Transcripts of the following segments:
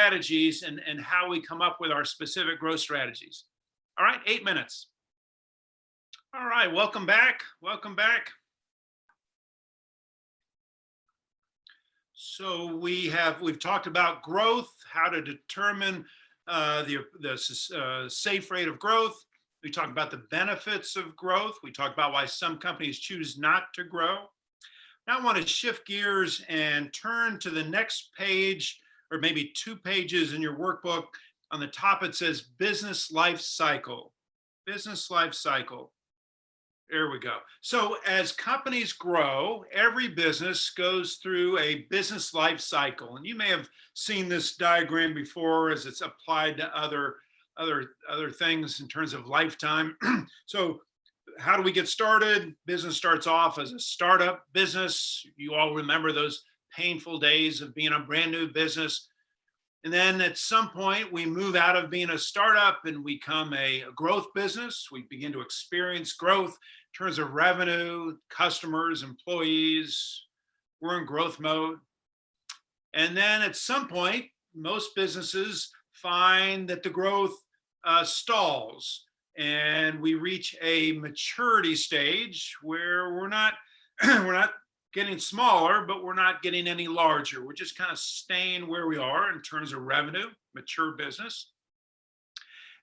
strategies and how we come up with our specific growth strategies. All right, 8 minutes. All right, welcome back. Welcome back. So we've talked about growth, how to determine the safe rate of growth. We talked about the benefits of growth. We talked about why some companies choose not to grow. Now I want to shift gears and turn to the next page, or maybe 2 pages in your workbook. On the top, it says business life cycle. Business life cycle. There we go. So as companies grow, every business goes through a business life cycle. And you may have seen this diagram before as it's applied to other things in terms of lifetime. So how do we get started? Business starts off as a startup business. You all remember those painful days of being a brand new business. And then at some point, we move out of being a startup and become a growth business. We begin to experience growth in terms of revenue, customers, employees. We're in growth mode. And then at some point, most businesses find that the growth stalls, and we reach a maturity stage where we're not getting smaller, but we're not getting any larger. We're just kind of staying where we are in terms of revenue, mature business.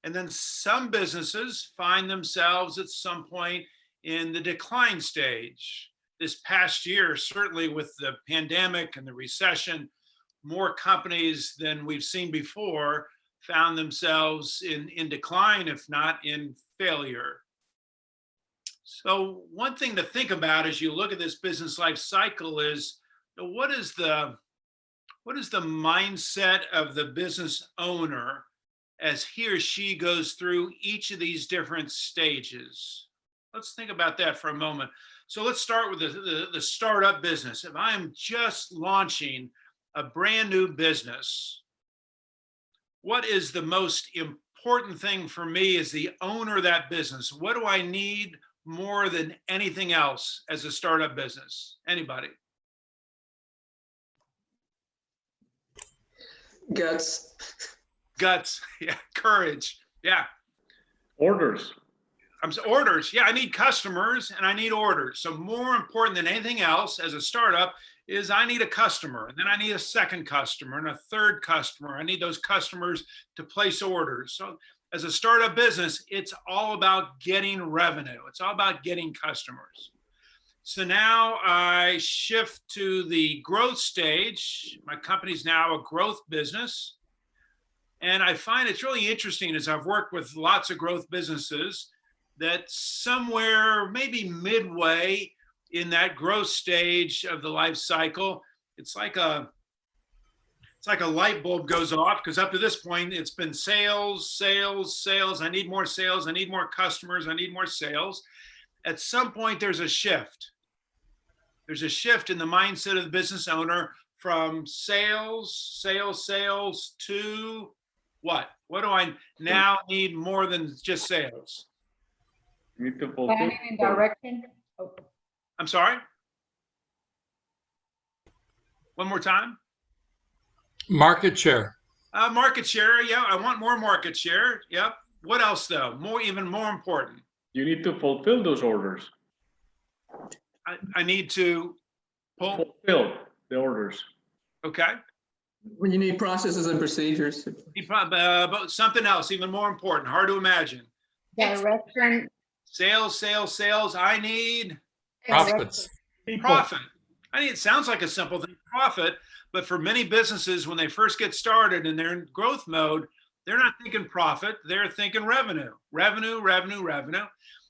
And then some businesses find themselves at some point in the decline stage. This past year, certainly with the pandemic and the recession, more companies than we've seen before found themselves in decline, if not in failure. So one thing to think about as you look at this business life cycle is, what is the mindset of the business owner as he or she goes through each of these different stages? Let's think about that for a moment. So let's start with the startup business. If I'm just launching a brand new business, what is the most important thing for me as the owner of that business? What do I need more than anything else as a startup business? Anybody? Guts. Guts. Yeah. Courage. Yeah. Orders. Orders. Yeah, I need customers and I need orders. So more important than anything else as a startup is I need a customer, and then I need a second customer and a third customer. I need those customers to place orders. So as a startup business, it's all about getting revenue. It's all about getting customers. So now I shift to the growth stage. My company's now a growth business. And I find it's really interesting as I've worked with lots of growth businesses that somewhere maybe midway in that growth stage of the life cycle, it's like a light bulb goes off, because up to this point, it's been sales, sales, sales. I need more sales. I need more customers. I need more sales. At some point, there's a shift. There's a shift in the mindset of the business owner from sales, sales, sales to what? What do I now need more than just sales? You need to fulfill. Planning and direction. Oh. I'm sorry? One more time? Market share. Market share, yeah, I want more market share. Yep. What else though? Even more important. You need to fulfill those orders. I need to fulfill the orders. Okay. When you need processes and procedures. But something else, even more important, hard to imagine. Direction. Sales, sales, sales. I need Profits. profit. It sounds like a simple thing, profit, but for many businesses, when they first get started and they're in growth mode, they're not thinking profit, they're thinking revenue, revenue, revenue, revenue.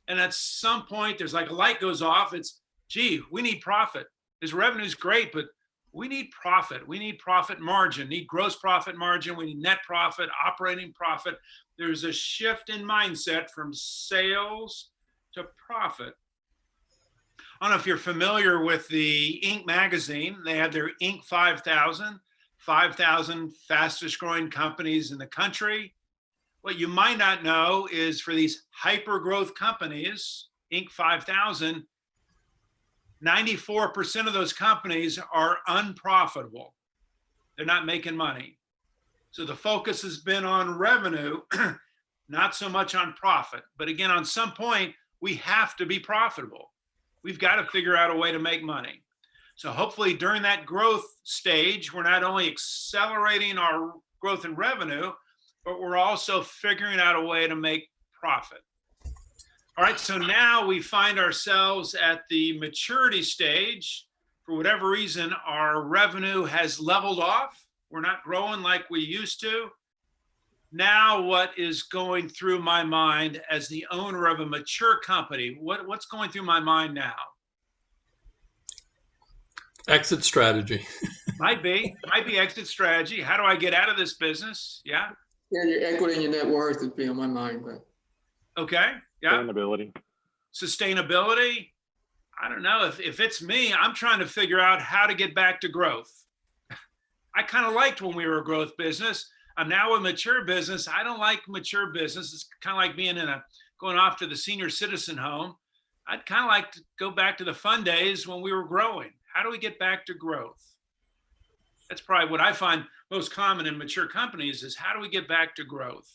And at some point, there's like a light goes off. It's, gee, we need profit. This revenue is great, but we need profit. We need profit margin, need gross profit margin. We need net profit, operating profit. There's a shift in mindset from sales to profit. I don't know if you're familiar with the Inc. magazine. They have their Inc. 5,000 fastest growing companies in the country. What you might not know is for these hyper growth companies, Inc. 5,000, 94% of those companies are unprofitable. They're not making money. So the focus has been on revenue, not so much on profit. But again, on some point, we have to be profitable. We've got to figure out a way to make money. So hopefully during that growth stage, we're not only accelerating our growth in revenue, but we're also figuring out a way to make profit. All right, so now we find ourselves at the maturity stage. For whatever reason, our revenue has leveled off. We're not growing like we used to. Now, what is going through my mind as the owner of a mature company? What's going through my mind now? Exit strategy. Might be exit strategy. How do I get out of this business? Yeah. Yeah, your equity and your net worth would be on my mind, but Okay. Yeah. Sustainability. Sustainability. I don't know. If it's me, I'm trying to figure out how to get back to growth. I kind of liked when we were a growth business. I'm now a mature business. I don't like mature business. It's kind of like being going off to the senior citizen home. I'd kind of like to go back to the fun days when we were growing. How do we get back to growth? That's probably what I find most common in mature companies is how do we get back to growth?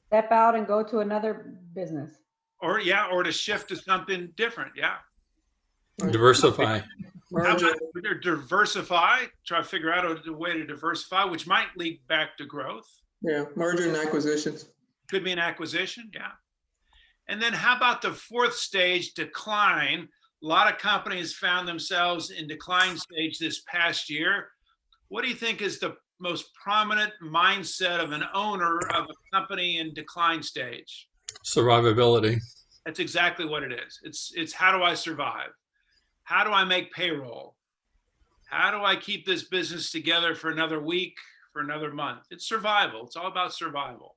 Step out and go to another business. Or to shift to something different. Yeah. Diversify. How merger, about diversify, try to figure out a way to diversify, which might lead back to growth. yeah, merger and acquisitions. Could be an acquisition, yeah. And then how about the fourth stage, decline? A lot of companies found themselves in decline stage this past year. What do you think is the most prominent mindset of an owner of a company in decline stage? Survivability. That's exactly what it is. It's how do I survive? How do I make payroll? How do I keep this business together for another week, for another month? It's survival. It's all about survival.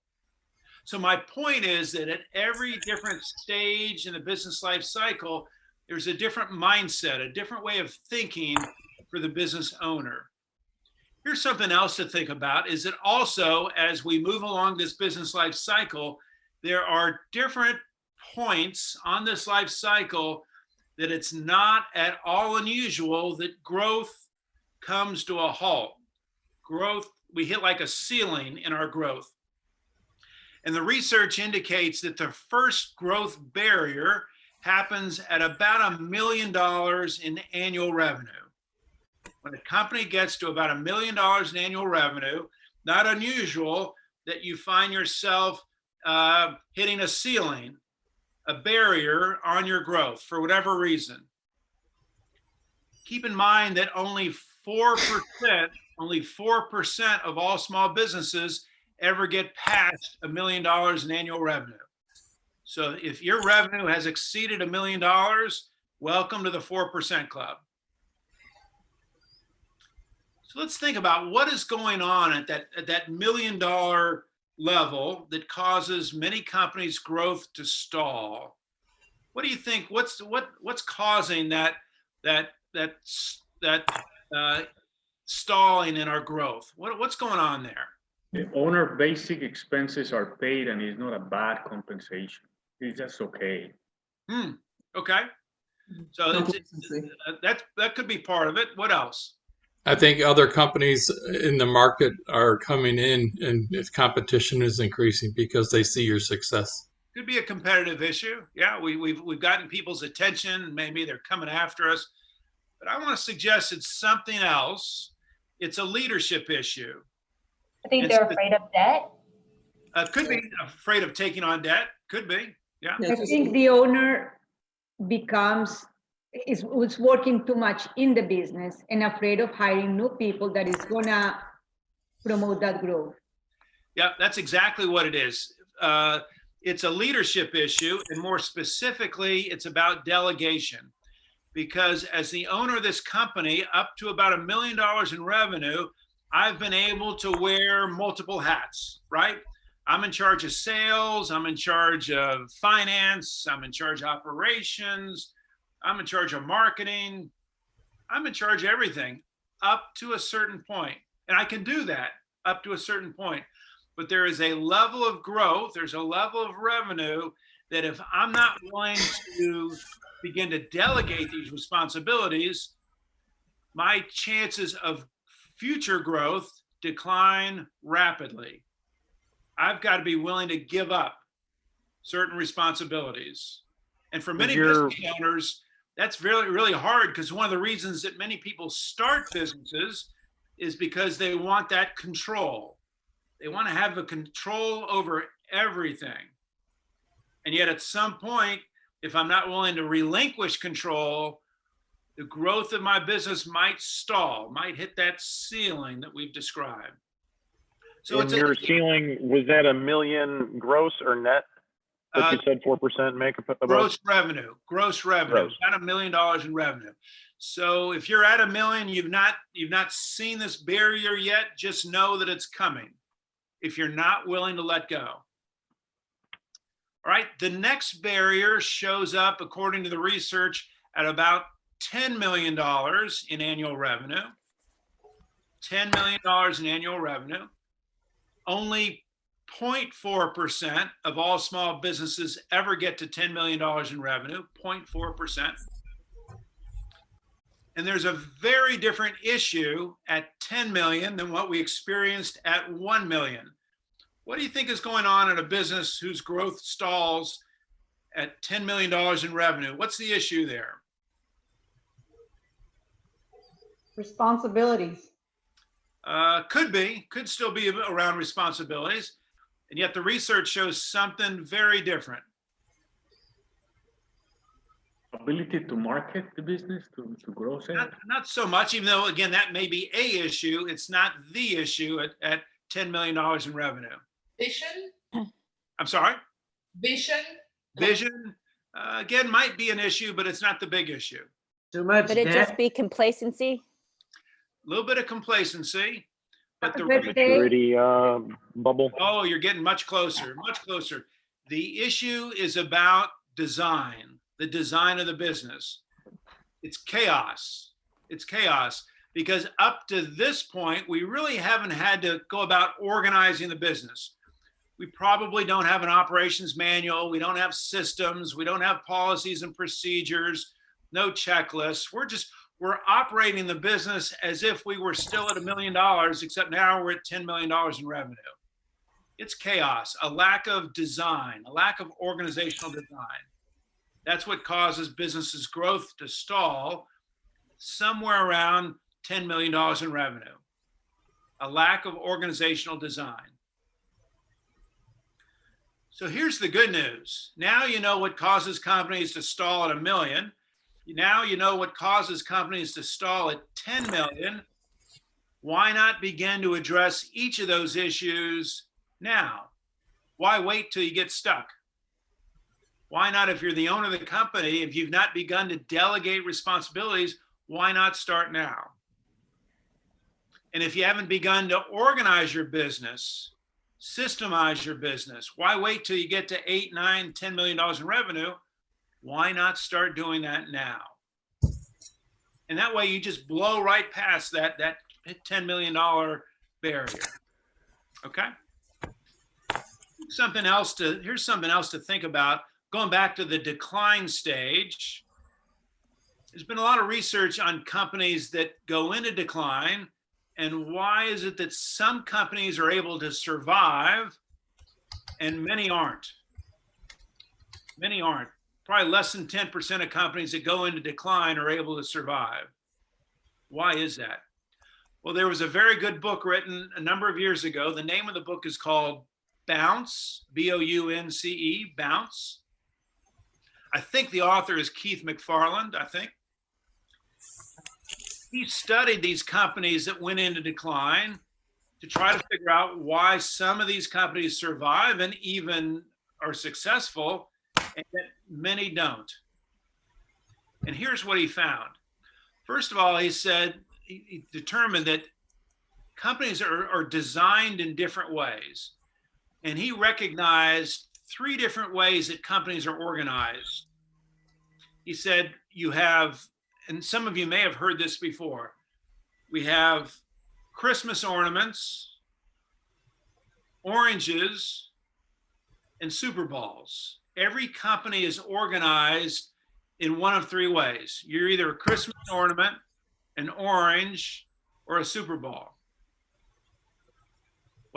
So my point is that at every different stage in the business life cycle, there's a different mindset, a different way of thinking for the business owner. Here's something else to think about is that also as we move along this business life cycle, there are different points on this life cycle that it's not at all unusual that growth comes to a halt. Growth, we hit like a ceiling in our growth. And the research indicates that the first growth barrier happens at about $1 million in annual revenue. When a company gets to about $1 million in annual revenue, not unusual that you find yourself hitting a ceiling, a barrier on your growth for whatever reason. Keep in mind that only 4% of all small businesses ever get past $1 million in annual revenue. So if your revenue has exceeded $1 million, welcome to the 4% club. So let's think about what is going on at that $1 million level that causes many companies' growth to stall. What do you think? What's causing that stalling in our growth? What's going on there? The owner basic expenses are paid and it's not a bad compensation. It's just okay. Okay. So Complacency. that could be part of it. What else? I think other companies in the market are coming in and if competition is increasing because they see your success. Could be a competitive issue. Yeah, we've gotten people's attention. Maybe they're coming after us. But I want to suggest it's something else. It's a leadership issue. I think they're afraid of debt. Could be afraid of taking on debt. Could be. Yeah. Yeah, I think the owner is working too much in the business and afraid of hiring new people that is gonna promote that growth. Yeah, that's exactly what it is. It's a leadership issue, and more specifically, it's about delegation. Because as the owner of this company, up to about $1 million in revenue, I've been able to wear multiple hats, right? I'm in charge of sales, I'm in charge of finance, I'm in charge of operations, I'm in charge of marketing, I'm in charge of everything up to a certain point. And I can do that up to a certain point. But there is a level of growth, there's a level of revenue that if I'm not willing to begin to delegate these responsibilities, my chances of future growth decline rapidly, I've got to be willing to give up certain responsibilities. And for many you're- business owners, that's really, really hard, because one of the reasons that many people start businesses is because they want that control. They want to have the control over everything. And yet at some point, if I'm not willing to relinquish control, the growth of my business might stall, might hit that ceiling that we've described. So And your ceiling, was that $1 million gross or net? Like you said, 4% make about? gross revenue, Gross. about $1 million in revenue. So if you're at $1 million, you've not seen this barrier yet, just know that it's coming if you're not willing to let go. All right, the next barrier shows up, according to the research, at about $10 million in annual revenue. $10 million in annual revenue. Only 0.4% of all small businesses ever get to $10 million in revenue, 0.4%. And there's a very different issue at 10 million than what we experienced at 1 million. What do you think is going on in a business whose growth stalls at $10 million in revenue? What's the issue there? Responsibilities. Could still be around responsibilities. And yet the research shows something very different. Ability to market the business, to grow sales? Not so much, even though, again, that may be a issue. It's not the issue at $10 million in revenue. Vision, I'm sorry? vision, Vision, again, might be an issue, but it's not the big issue. Too much Could it debt. just be complacency? A little bit of complacency, but the But they- Maturity bubble. oh, you're getting much closer, much closer. The issue is about design, the design of the business. It's chaos. It's chaos because up to this point, we really haven't had to go about organizing the business. We probably don't have an operations manual. We don't have systems. We don't have policies and procedures, no checklists. We're operating the business as if we were still at $1 million, except now we're at $10 million in revenue. It's chaos, a lack of design, a lack of organizational design. That's what causes businesses' growth to stall somewhere around $10 million in revenue. A lack of organizational design. So here's the good news. Now you know what causes companies to stall at $1 million. Now you know what causes companies to stall at 10 million. Why not begin to address each of those issues now? Why wait till you get stuck? Why not, if you're the owner of the company, if you've not begun to delegate responsibilities, why not start now? And if you haven't begun to organize your business, systemize your business, why wait till you get to 8, 9, $10 million in revenue? Why not start doing that now? And that way you just blow right past that $10 million barrier. Okay? Here's something else to think about. Going back to the decline stage, there's been a lot of research on companies that go into decline, and why is it that some companies are able to survive and many aren't? Many aren't. Probably less than 10% of companies that go into decline are able to survive. Why is that? Well, there was a very good book written a number of years ago. The name of the book is called Bounce, B-O-U-N-C-E, Bounce. I think the author is Keith McFarland, I think. He studied these companies that went into decline to try to figure out why some of these companies survive and even are successful, and that many don't. And here's what he found. First of all, he said, he determined that companies are designed in different ways. And he recognized 3 different ways that companies are organized. He said, you have, and some of you may have heard this before, we have Christmas ornaments, oranges, and Super Bowls. Every company is organized in one of 3 ways. You're either a Christmas ornament, an orange, or a Super Bowl.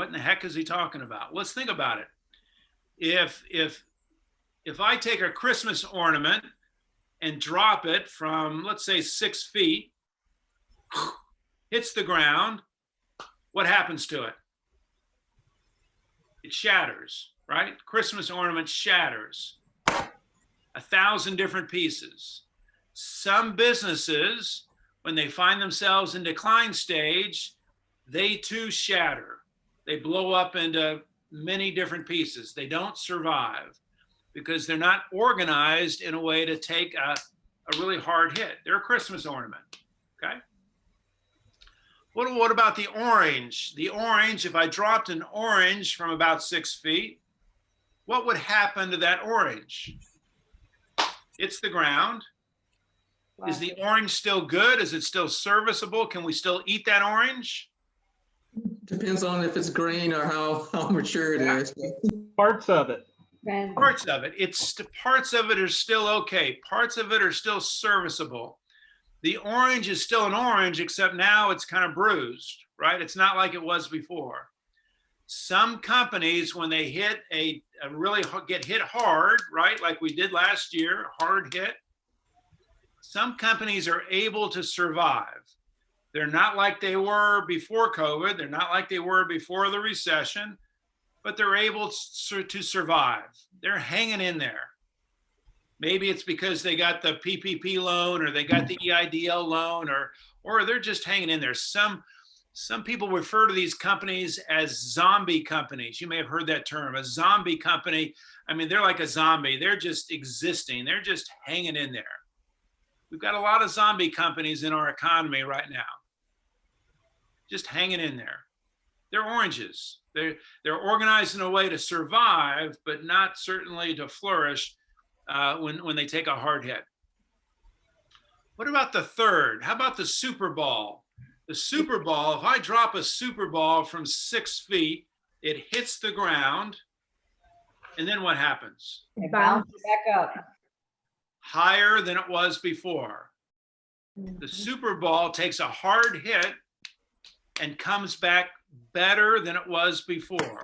What in the heck is he talking about? Let's think about it. If I take a Christmas ornament and drop it from, let's say, 6 feet, hits the ground, what happens to it? It shatters, right? Christmas ornament shatters. 1,000 different pieces. Some businesses, when they find themselves in decline stage, they too shatter. They blow up into many different pieces. They don't survive because they're not organized in a way to take a really hard hit. They're a Christmas ornament, okay? What about the orange? The orange, if I dropped an orange from about 6 feet, what would happen to that orange? It's the ground. Wow. Is the orange still good? Is it still serviceable? Can we still eat that orange? Depends on if it's green or how mature it is. Parts of it. Then- Parts of it. Parts of it are still okay. Parts of it are still serviceable. The orange is still an orange, except now it's kind of bruised, right? It's not like it was before. Some companies, when they hit get hit hard, right? Like we did last year, hard hit. Some companies are able to survive. They're not like they were before COVID. They're not like they were before the recession, but they're able to survive. They're hanging in there. Maybe it's because they got the PPP loan or they got the EIDL loan or they're just hanging in there. Some people refer to these companies as zombie companies. You may have heard that term, a zombie company. I mean, they're like a zombie. They're just existing. They're just hanging in there. We've got a lot of zombie companies in our economy right now, just hanging in there. They're oranges. They're organized in a way to survive, but not certainly to flourish when they take a hard hit. What about the third? How about the Super Ball? The Super Ball, if I drop a Super Ball from 6 feet, it hits the ground, and then what happens? It bounces back up. Higher than it was before. The Super Ball takes a hard hit and comes back better than it was before.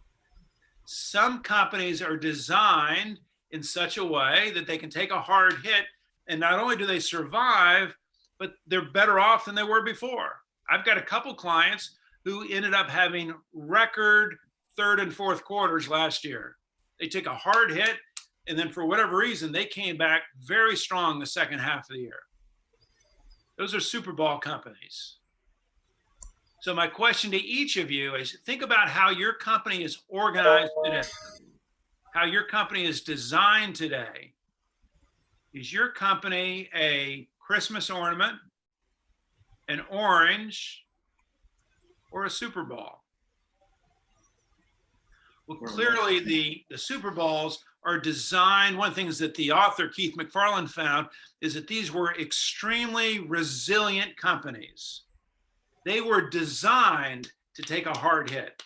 Some companies are designed in such a way that they can take a hard hit, and not only do they survive, but they're better off than they were before. I've got a couple clients who ended up having record third and fourth quarters last year. They took a hard hit, and then for whatever reason, they came back very strong the second half of the year. Those are Super Bowl companies. So my question to each of you is think about how your company is organized today, how your company is designed today. Is your company a Christmas ornament, an orange, or a Super Bowl? Well, clearly the Super Bowls are designed. One of the things that the author Keith McFarland found is that these were extremely resilient companies. They were designed to take a hard hit.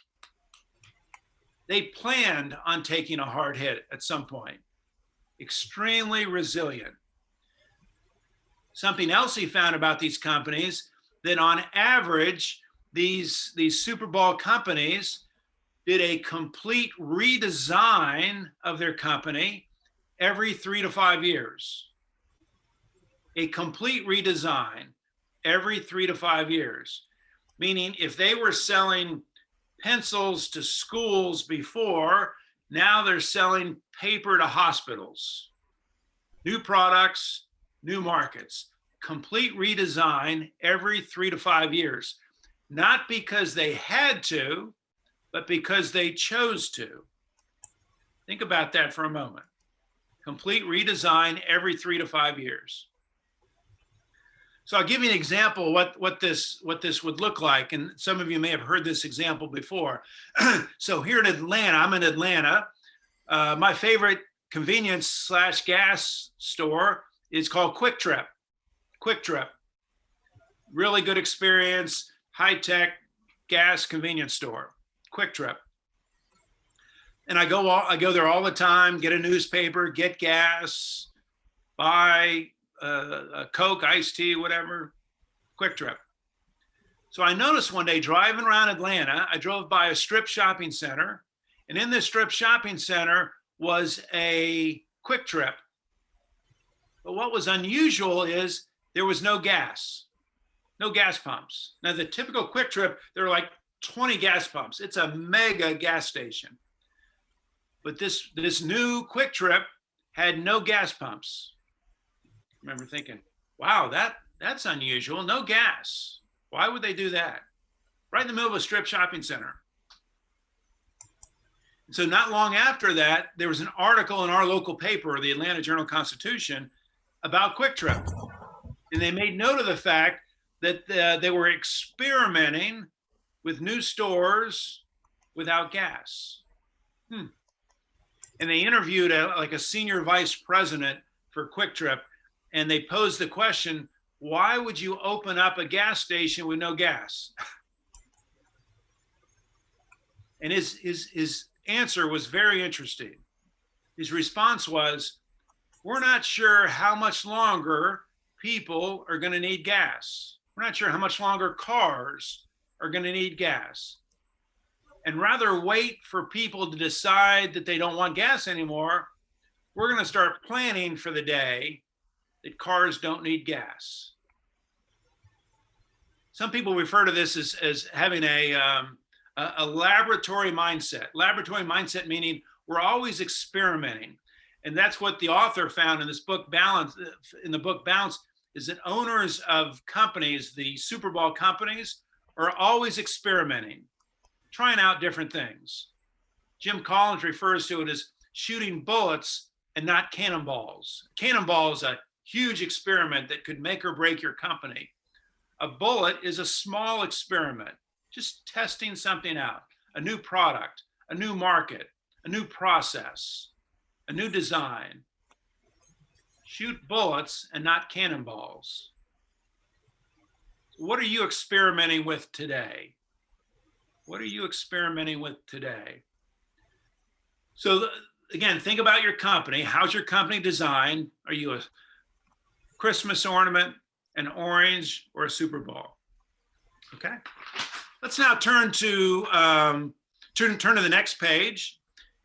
They planned on taking a hard hit at some point. Extremely resilient. Something else he found about these companies, that on average, these Super Bowl companies did a complete redesign of their company every 3 to 5 years. A complete redesign every 3 to 5 years. Meaning if they were selling pencils to schools before, now they're selling paper to hospitals. New products, new markets. Complete redesign every 3 to 5 years. Not because they had to, but because they chose to. Think about that for a moment. Complete redesign every 3 to 5 years. So I'll give you an example of what this would look like. And some of you may have heard this example before. So here in Atlanta, I'm in Atlanta. My favorite convenience/gas store is called Quick Trip. Quick Trip. Really good experience, high-tech gas convenience store. Quick Trip. And I go there all the time, get a newspaper, get gas, buy a Coke, iced tea, whatever. Quick Trip. So I noticed one day driving around Atlanta, I drove by a strip shopping center, and in this strip shopping center was a Quick Trip. But what was unusual is there was no gas pumps. Now the typical Quick Trip, there are like 20 gas pumps. It's a mega gas station. But this new Quick Trip had no gas pumps. I remember thinking, wow, that's unusual, no gas. Why would they do that? Right in the middle of a strip shopping center. So not long after that, there was an article in our local paper, the Atlanta Journal-Constitution, about Quick Trip. And they made note of the fact that they were experimenting with new stores without gas. And they interviewed like a senior vice president for Quick Trip, and they posed the question, why would you open up a gas station with no gas? And his answer was very interesting. His response was, we're not sure how much longer people are going to need gas. We're not sure how much longer cars are going to need gas. And rather wait for people to decide that they don't want gas anymore, we're going to start planning for the day that cars don't need gas. Some people refer to this as having a laboratory mindset. Laboratory mindset meaning we're always experimenting. And that's what the author found in this book, Balance, is that owners of companies, the Super Bowl companies, are always experimenting, trying out different things. Jim Collins refers to it as shooting bullets and not cannonballs. Cannonball is a huge experiment that could make or break your company. A bullet is a small experiment, just testing something out, a new product, a new market, a new process, a new design. Shoot bullets and not cannonballs. What are you experimenting with today? What are you experimenting with today? So again, think about your company. How's your company designed? Are you a Christmas ornament, an orange, or a Super Bowl? Okay. Let's now turn to the next page.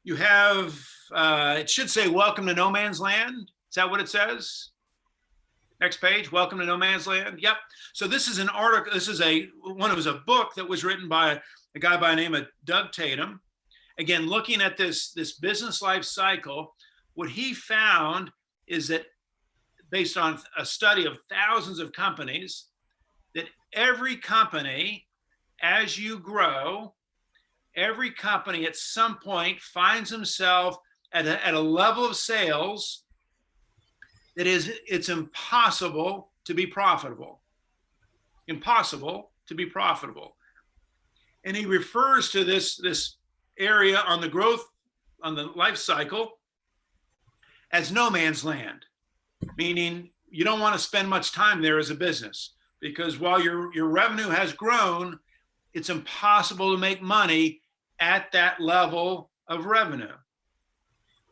You have, it should say, welcome to no man's land. Is that what it says? Next page, welcome to no man's land. Yep. So this is an article, this is a book that was written by a guy by the name of Doug Tatum. Again, looking at this business life cycle, what he found is that based on a study of thousands of companies, that every company, as you grow, every company at some point finds himself at a level of sales that it's impossible to be profitable. Impossible to be profitable. And he refers to this area on the growth, on the life cycle, as no man's land, meaning you don't want to spend much time there as a business, because while your revenue has grown, it's impossible to make money at that level of revenue.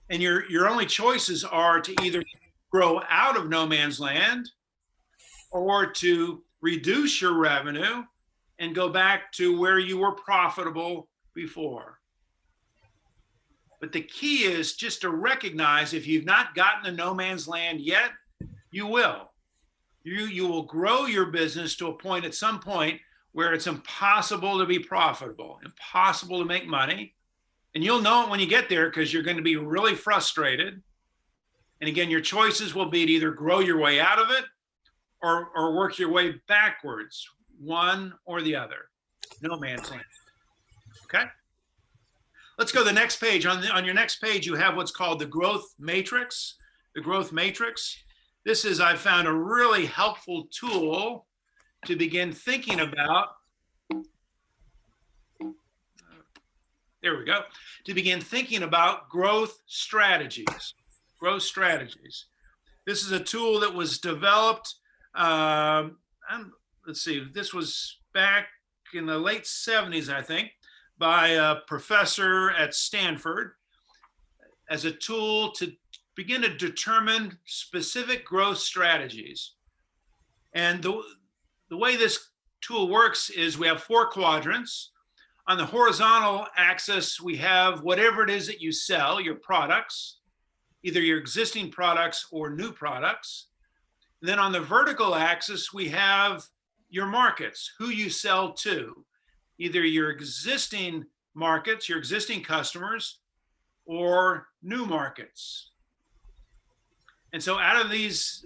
And your only choices are to either grow out of no man's land or to reduce your revenue and go back to where you were profitable before. But the key is just to recognize, if you've not gotten to no man's land yet, you will. You will grow your business to a point at some point where it's impossible to be profitable, impossible to make money. And you'll know it when you get there, because you're going to be really frustrated. And again, your choices will be to either grow your way out of it or work your way backwards, one or the other. No man's land. Okay? Let's go to the next page. On your next page, you have what's called the growth matrix. The growth matrix. This is, I've found, a really helpful tool to begin thinking about. There we go. To begin thinking about growth strategies. Growth strategies. This is a tool that was developed, let's see, this was back in the late 70s, I think, by a professor at Stanford as a tool to begin to determine specific growth strategies. And the way this tool works is we have 4 quadrants. On the horizontal axis, we have whatever it is that you sell, your products, either your existing products or new products. And then on the vertical axis, we have your markets, who you sell to, either your existing markets, your existing customers, or new markets. And so out of these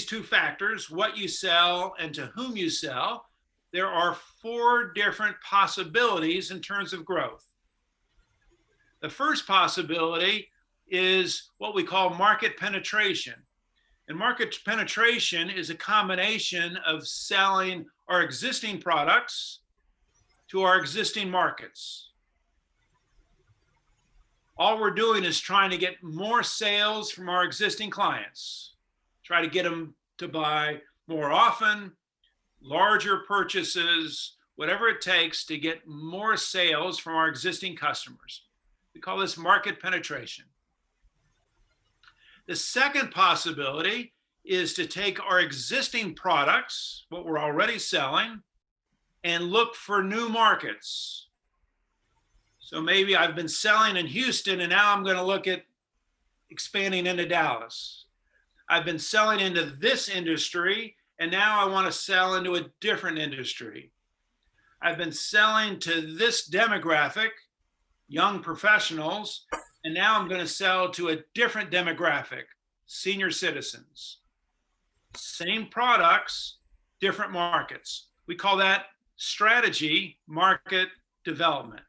2 factors, what you sell and to whom you sell, there are 4 different possibilities in terms of growth. The first possibility is what we call market penetration. And market penetration is a combination of selling our existing products to our existing markets. All we're doing is trying to get more sales from our existing clients, try to get them to buy more often, larger purchases, whatever it takes to get more sales from our existing customers. We call this market penetration. The second possibility is to take our existing products, what we're already selling, and look for new markets. So maybe I've been selling in Houston and now I'm going to look at expanding into Dallas. I've been selling into this industry and now I want to sell into a different industry. I've been selling to this demographic, young professionals, and now I'm going to sell to a different demographic, senior citizens. Same products, different markets. We call that strategy market development.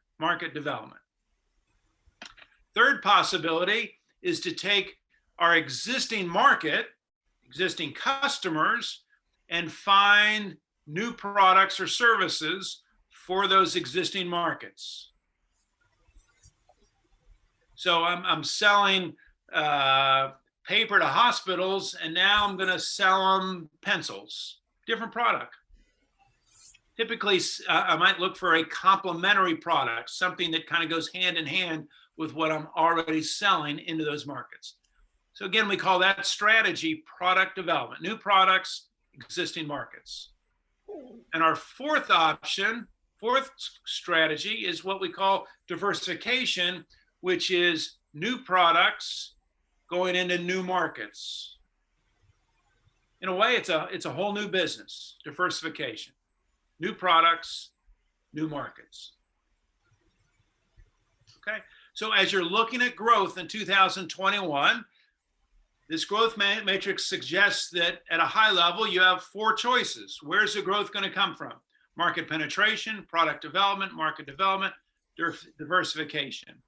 Third possibility is to take our existing market, existing customers, and find new products or services for those existing markets. So I'm selling paper to hospitals, and now I'm going to sell them pencils, different product. Typically, I might look for a complementary product, something that kind of goes hand in hand with what I'm already selling into those markets. So again, we call that strategy product development, new products, existing markets. And our fourth strategy is what we call diversification, which is new products going into new markets. In a way, it's a whole new business, diversification. New products, new markets. Okay, so as you're looking at growth in 2021, this growth matrix suggests that at a high level, you have 4 choices. Where's the growth going to come from? Market penetration, product development, market development, diversification.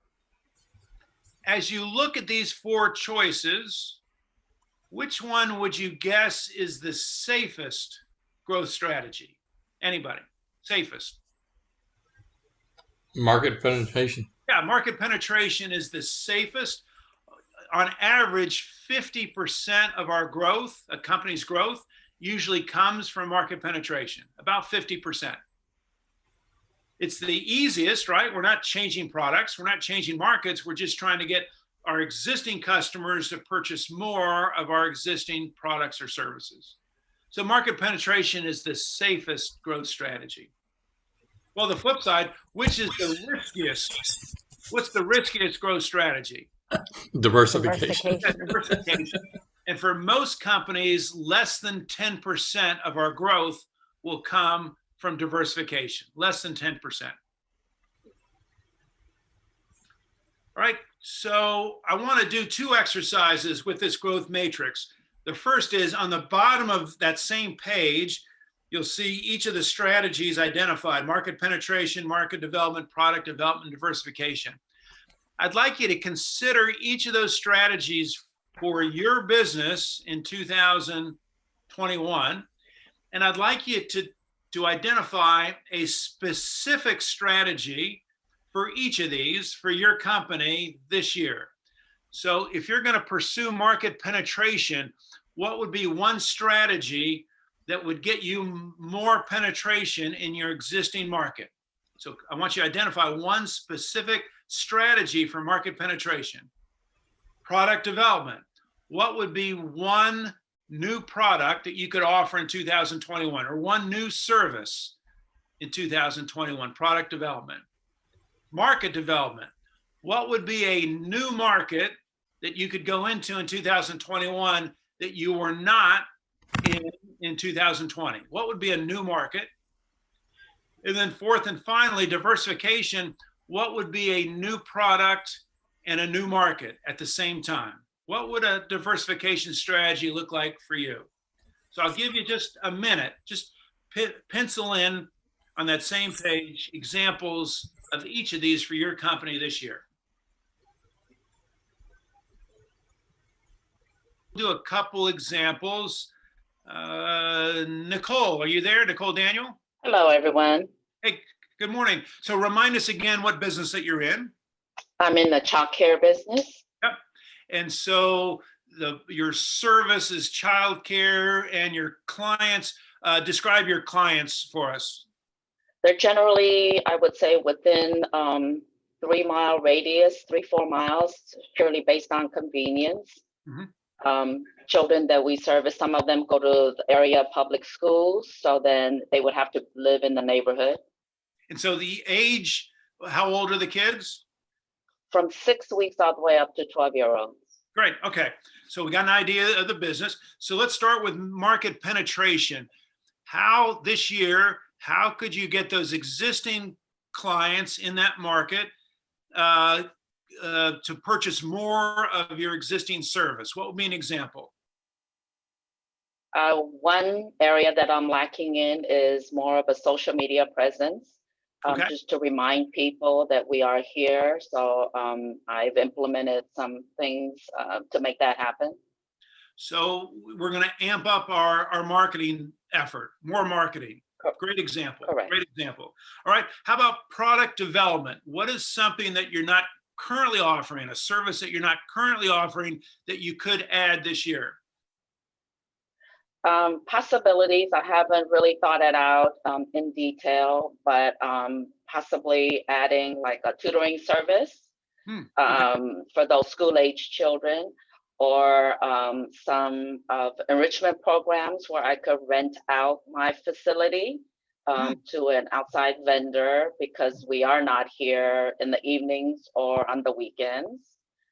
As you look at these 4 choices, which one would you guess is the safest growth strategy? Anybody? Safest? Market penetration. Yeah, market penetration is the safest. On average, 50% of our growth, a company's growth, usually comes from market penetration, about 50%. It's the easiest, right? We're not changing products, we're not changing markets, we're just trying to get our existing customers to purchase more of our existing products or services. So market penetration is the safest growth strategy. Well, the flip side, which is the riskiest? What's the riskiest growth strategy? Diversification. Diversification. And for most companies, less than 10% of our growth will come from diversification, less than 10%. All right, so I want to do 2 exercises with this growth matrix. The first is on the bottom of that same page, you'll see each of the strategies identified: market penetration, market development, product development, diversification. I'd like you to consider each of those strategies for your business in 2021. And I'd like you to identify a specific strategy for each of these for your company this year. So if you're going to pursue market penetration, what would be one strategy that would get you more penetration in your existing market? So I want you to identify one specific strategy for market penetration. Product development. What would be one new product that you could offer in 2021, or one new service in 2021? Product development. Market development. What would be a new market that you could go into in 2021 that you were not in 2020? What would be a new market? And then fourth and finally, diversification. What would be a new product and a new market at the same time? What would a diversification strategy look like for you? So I'll give you just a minute. Just pencil in on that same page examples of each of these for your company this year. Do a couple examples. Nicole, are you there? Nicole Daniel? Hello, everyone. Hey, good morning. So remind us again what business that you're in. I'm in the child care business. Yep. And so your service is childcare, and your clients, describe your clients for us. They're generally, I would say, within 3-mile radius, 3-4 miles, purely based on convenience. Children that we service, some of them go to the area public schools, so then they would have to live in the neighborhood. And so the age, how old are the kids? From 6 weeks all the way up to 12-year-olds. Great. Okay. So we got an idea of the business. So let's start with market penetration. How this year, how could you get those existing clients in that market to purchase more of your existing service? What would be an example? One area that I'm lacking in is more of a social media presence. Okay. Just to remind people that we are here. So I've implemented some things to make that happen. So we're going to amp up our marketing effort, more marketing. Great example. Correct. Great example. All right. How about product development? What is something that you're not currently offering, a service that you're not currently offering that you could add this year? Possibilities. I haven't really thought it out in detail, but possibly adding like a tutoring service for those school-age children, or some of enrichment programs where I could rent out my facility to an outside vendor, because we are not here in the evenings or on the weekends.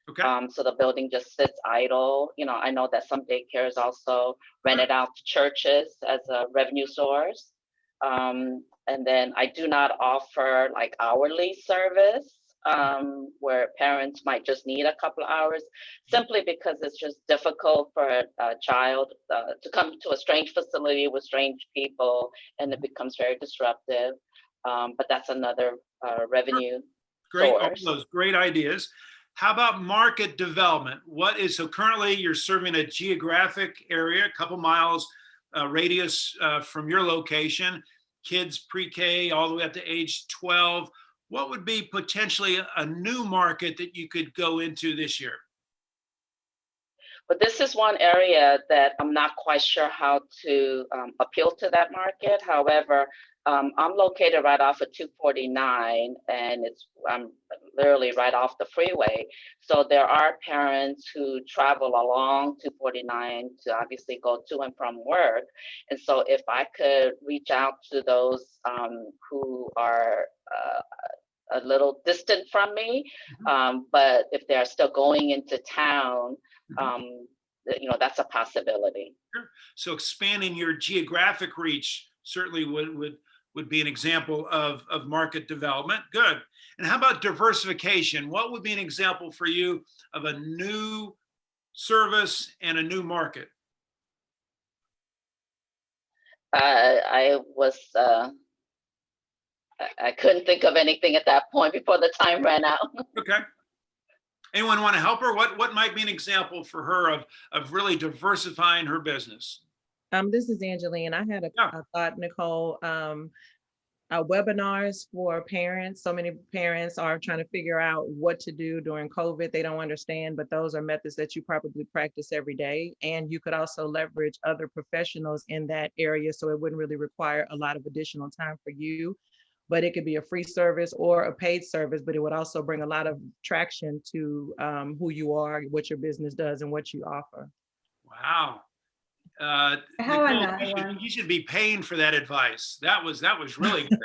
Okay. So the building just sits idle. You know, I know that some daycares also rented out to churches as a revenue source. And then I do not offer like hourly service where parents might just need a couple of hours, simply because it's just difficult for a child to come to a strange facility with strange people, and it becomes very disruptive. But that's another revenue Great. All source. those great ideas. How about market development? So currently you're serving a geographic area, a couple miles radius from your location, kids pre-K all the way up to age 12. What would be potentially a new market that you could go into this year? But this is one area that I'm not quite sure how to appeal to that market. However, I'm located right off of 249, and I'm literally right off the freeway. So there are parents who travel along 249 to obviously go to and from work. And so if I could reach out to those who are a little distant from me, but if they're still going into town, you know, that's a possibility. Sure. So expanding your geographic reach certainly would be an example of market development. Good. And how about diversification? What would be an example for you of a new service and a new market? I couldn't think of anything at that point before the time ran out. Okay. Anyone want to help her? What might be an example for her of really diversifying her business? This is Angeline. I had a thought, Nicole. Webinars for parents. So many parents are trying to figure out what to do during COVID. They don't understand, but those are methods that you probably practice every day. And you could also leverage other professionals in that area, so it wouldn't really require a lot of additional time for you. But it could be a free service or a paid service, but it would also bring a lot of traction to who you are, what your business does, and what you offer. Wow. I have Nicole, another one. you should be paying for that advice. That was really good.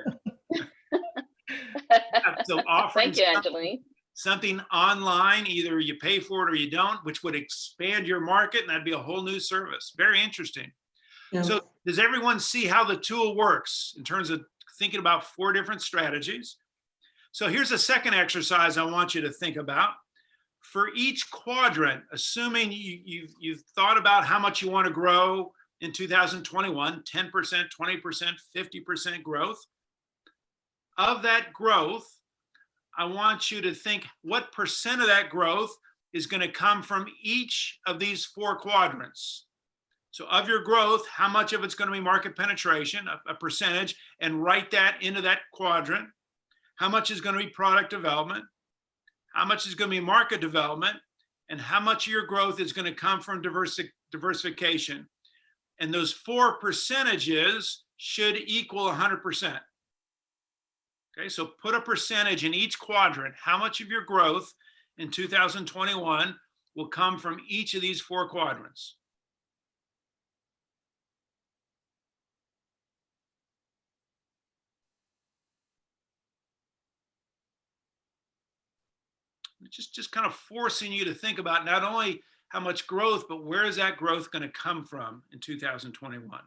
So offering Thank you, Angeline. something online, either you pay for it or you don't, which would expand your market, and that'd be a whole new service. Very interesting. Yeah. So does everyone see how the tool works in terms of thinking about 4 different strategies? So here's a second exercise I want you to think about. For each quadrant, assuming you've thought about how much you want to grow in 2021, 10%, 20%, 50% growth. Of that growth, I want you to think what percent of that growth is going to come from each of these 4 quadrants. So of your growth, how much of it's going to be market penetration, a percentage, and write that into that quadrant. How much is going to be product development? How much is going to be market development? And how much of your growth is going to come from diversification? And those 4 percentages should equal 100%. Okay, so put a percentage in each quadrant. How much of your growth in 2021 will come from each of these 4 quadrants? Just kind of forcing you to think about not only how much growth, but where is that growth going to come from in 2021?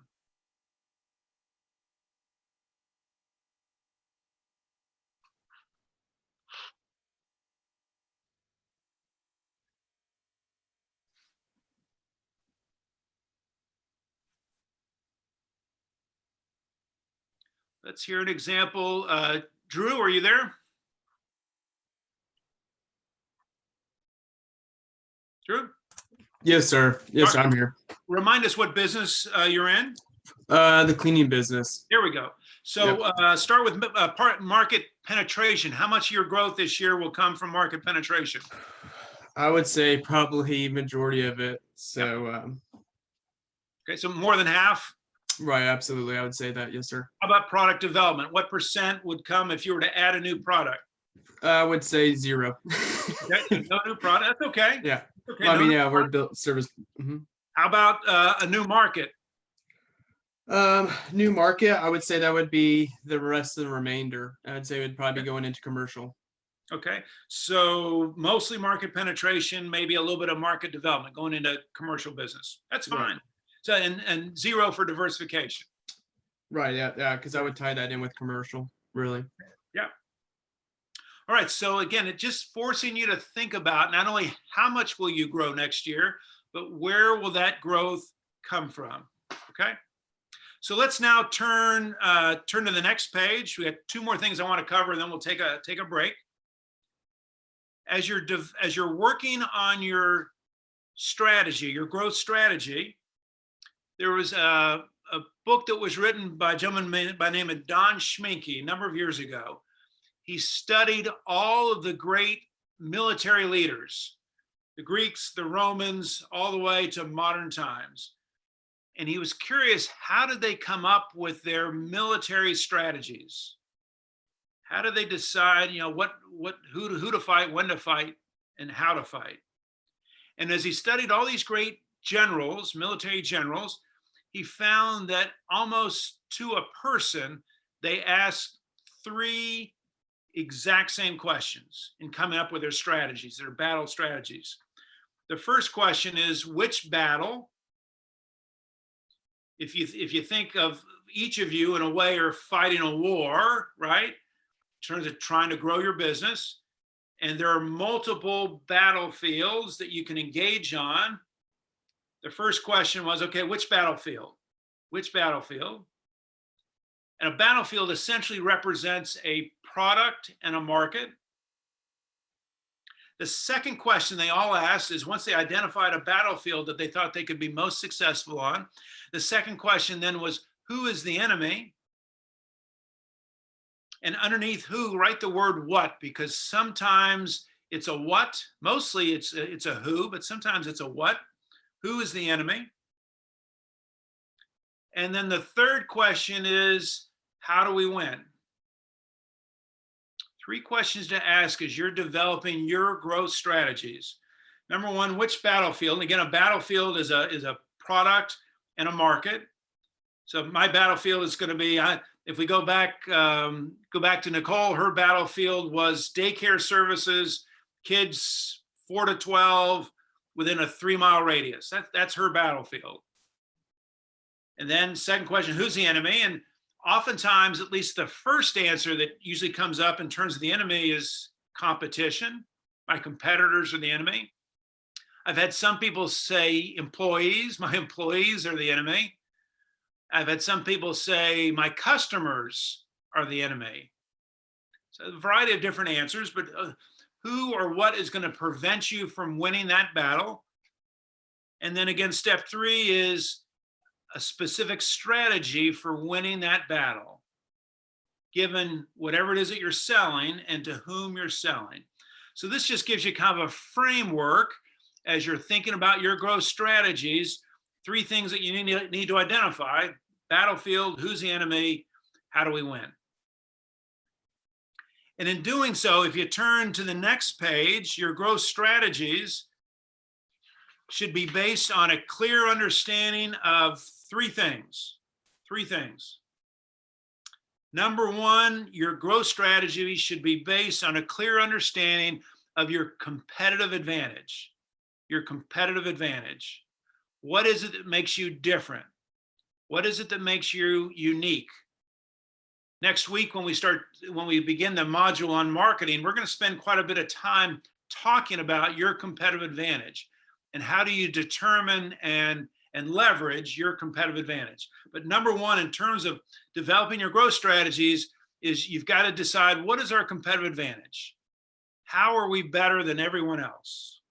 Let's hear an example. Drew, are you there? Drew? Yes, sir. Yes, I'm here. Remind us what business you're in. The cleaning business. There we go. So start with market penetration. How much of your growth this year will come from market penetration? I would say probably majority of it. So, okay, so more than half? Right, absolutely. I would say that. Yes, sir. How about product development? What percent would come if you were to add a new product? I would say 0. Okay, no new product. That's okay. Yeah. Okay, Well, I no mean, new yeah, we're product. built service. Mhm. How about a new market? New market, I would say that would be the rest of the remainder. I'd say it would probably be going into commercial. Okay, so mostly market penetration, maybe a little bit of market development going into commercial business. That's Right. fine. So and 0 for diversification. Right. Yeah. Because I would tie that in with commercial. Really. Yeah. All right. So again, it's just forcing you to think about not only how much will you grow next year, but where will that growth come from? Okay. So let's now turn to the next page. We have 2 more things I want to cover, and then we'll take a break. As you're working on your strategy, your growth strategy, there was a book that was written by a gentleman by the name of Don Schminke a number of years ago. He studied all of the great military leaders, the Greeks, the Romans, all the way to modern times. And he was curious, how did they come up with their military strategies? How did they decide, who to fight, when to fight, and how to fight? And as he studied all these great generals, military generals, he found that almost to a person, they asked 3 exact same questions in coming up with their strategies, their battle strategies. The first question is, which battle? If you think of each of you in a way are fighting a war, right? In terms of trying to grow your business, and there are multiple battlefields that you can engage on. The first question was, okay, which battlefield? Which battlefield? And a battlefield essentially represents a product and a market. The second question they all asked is, once they identified a battlefield that they thought they could be most successful on, the second question then was, who is the enemy? And underneath who, write the word what, because sometimes it's a what, mostly it's a who, but sometimes it's a what. Who is the enemy? And then the third question is, how do we win? 3 questions to ask as you're developing your growth strategies. Number 1, which battlefield? And again, a battlefield is a product and a market. So my battlefield is going to be, if we go back to Nicole, her battlefield was daycare services, kids 4 to 12 within a 3-mile radius. That's her battlefield. And then second question, who's the enemy? And oftentimes, at least the first answer that usually comes up in terms of the enemy is competition. My competitors are the enemy. I've had some people say employees, my employees are the enemy. I've had some people say my customers are the enemy. So a variety of different answers, but who or what is going to prevent you from winning that battle? And then again, step 3 is a specific strategy for winning that battle, given whatever it is that you're selling and to whom you're selling. So this just gives you kind of a framework as you're thinking about your growth strategies. 3 things that you need to identify: battlefield, who's the enemy, how do we win? And in doing so, if you turn to the next page, your growth strategies should be based on a clear understanding of 3 things. 3 things. Number 1, your growth strategy should be based on a clear understanding of your competitive advantage. Your competitive advantage. What is it that makes you different? What is it that makes you unique? Next week, when we begin the module on marketing, we're going to spend quite a bit of time talking about your competitive advantage and how do you determine and leverage your competitive advantage. But number 1, in terms of developing your growth strategies, is you've got to decide, what is our competitive advantage? How are we better than everyone else?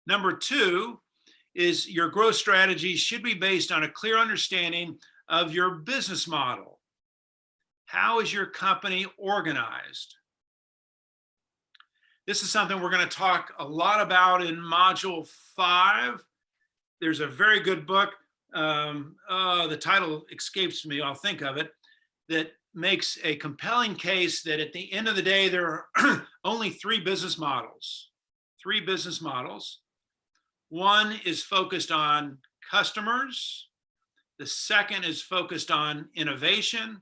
Number 2 is your growth strategy should be based on a clear understanding of your business model. How is your company organized? This is something we're going to talk a lot about in module 5. There's a very good book, the title escapes me, I'll think of it, that makes a compelling case that at the end of the day, there are only 3 business models. 3 business models. One is focused on customers. The second is focused on innovation.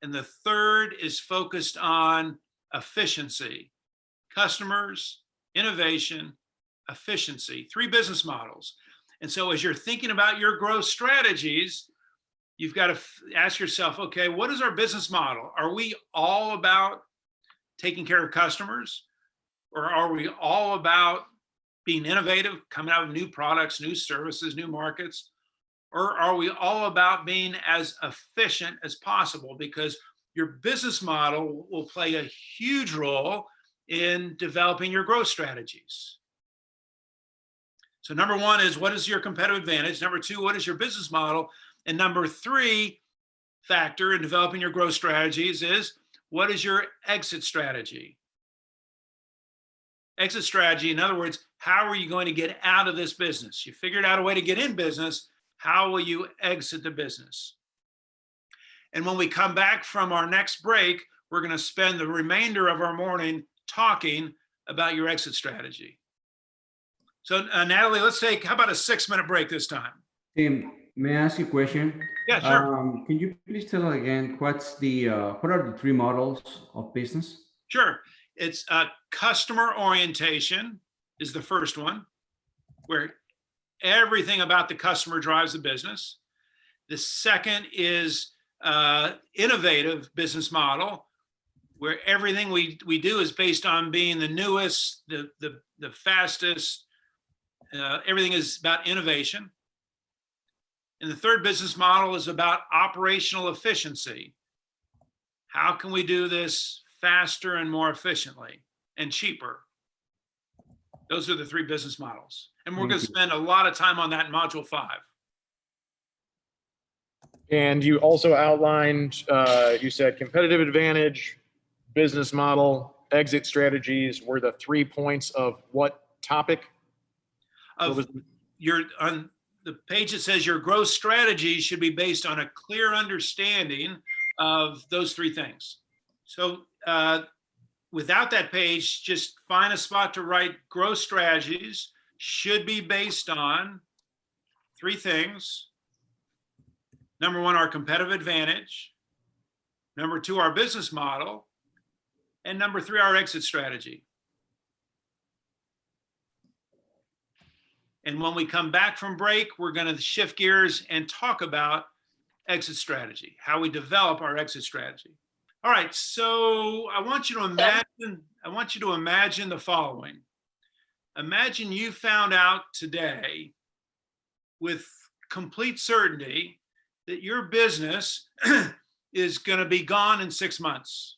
And the third is focused on efficiency. Customers, innovation, efficiency. 3 business models. And so as you're thinking about your growth strategies, you've got to ask yourself, okay, what is our business model? Are we all about taking care of customers? Or are we all about being innovative, coming out with new products, new services, new markets? Or are we all about being as efficient as possible? Because your business model will play a huge role in developing your growth strategies. So number 1 is, what is your competitive advantage? Number 2, what is your business model? And number 3 factor in developing your growth strategies is, what is your exit strategy? Exit strategy, in other words, how are you going to get out of this business? You figured out a way to get in business. How will you exit the business? And when we come back from our next break, we're going to spend the remainder of our morning talking about your exit strategy. So Natalie, let's take, how about a 6-minute break this time? Tim, may I ask you a question? Yeah, sure. Can you please tell again what are the 3 models of business? Sure. It's customer orientation is the first one, where everything about the customer drives the business. The second is innovative business model, where everything we do is based on being the newest, the fastest. Everything is about innovation. And the third business model is about operational efficiency. How can we do this faster and more efficiently and cheaper? Those are the 3 business models. And we're going to spend a lot of time on that in module 5. And you also outlined, you said competitive advantage, business model, exit strategies were the 3 points of what topic? On the page that says your growth strategy should be based on a clear understanding of those 3 things. So without that page, just find a spot to write growth strategies should be based on three things. Number one, our competitive advantage. Number two, our business model. And number three, our exit strategy. And when we come back from break, we're going to shift gears and talk about exit strategy, how we develop our exit strategy. All right, so I want you to imagine the following. Imagine you found out today with complete certainty that your business is going to be gone in 6 months.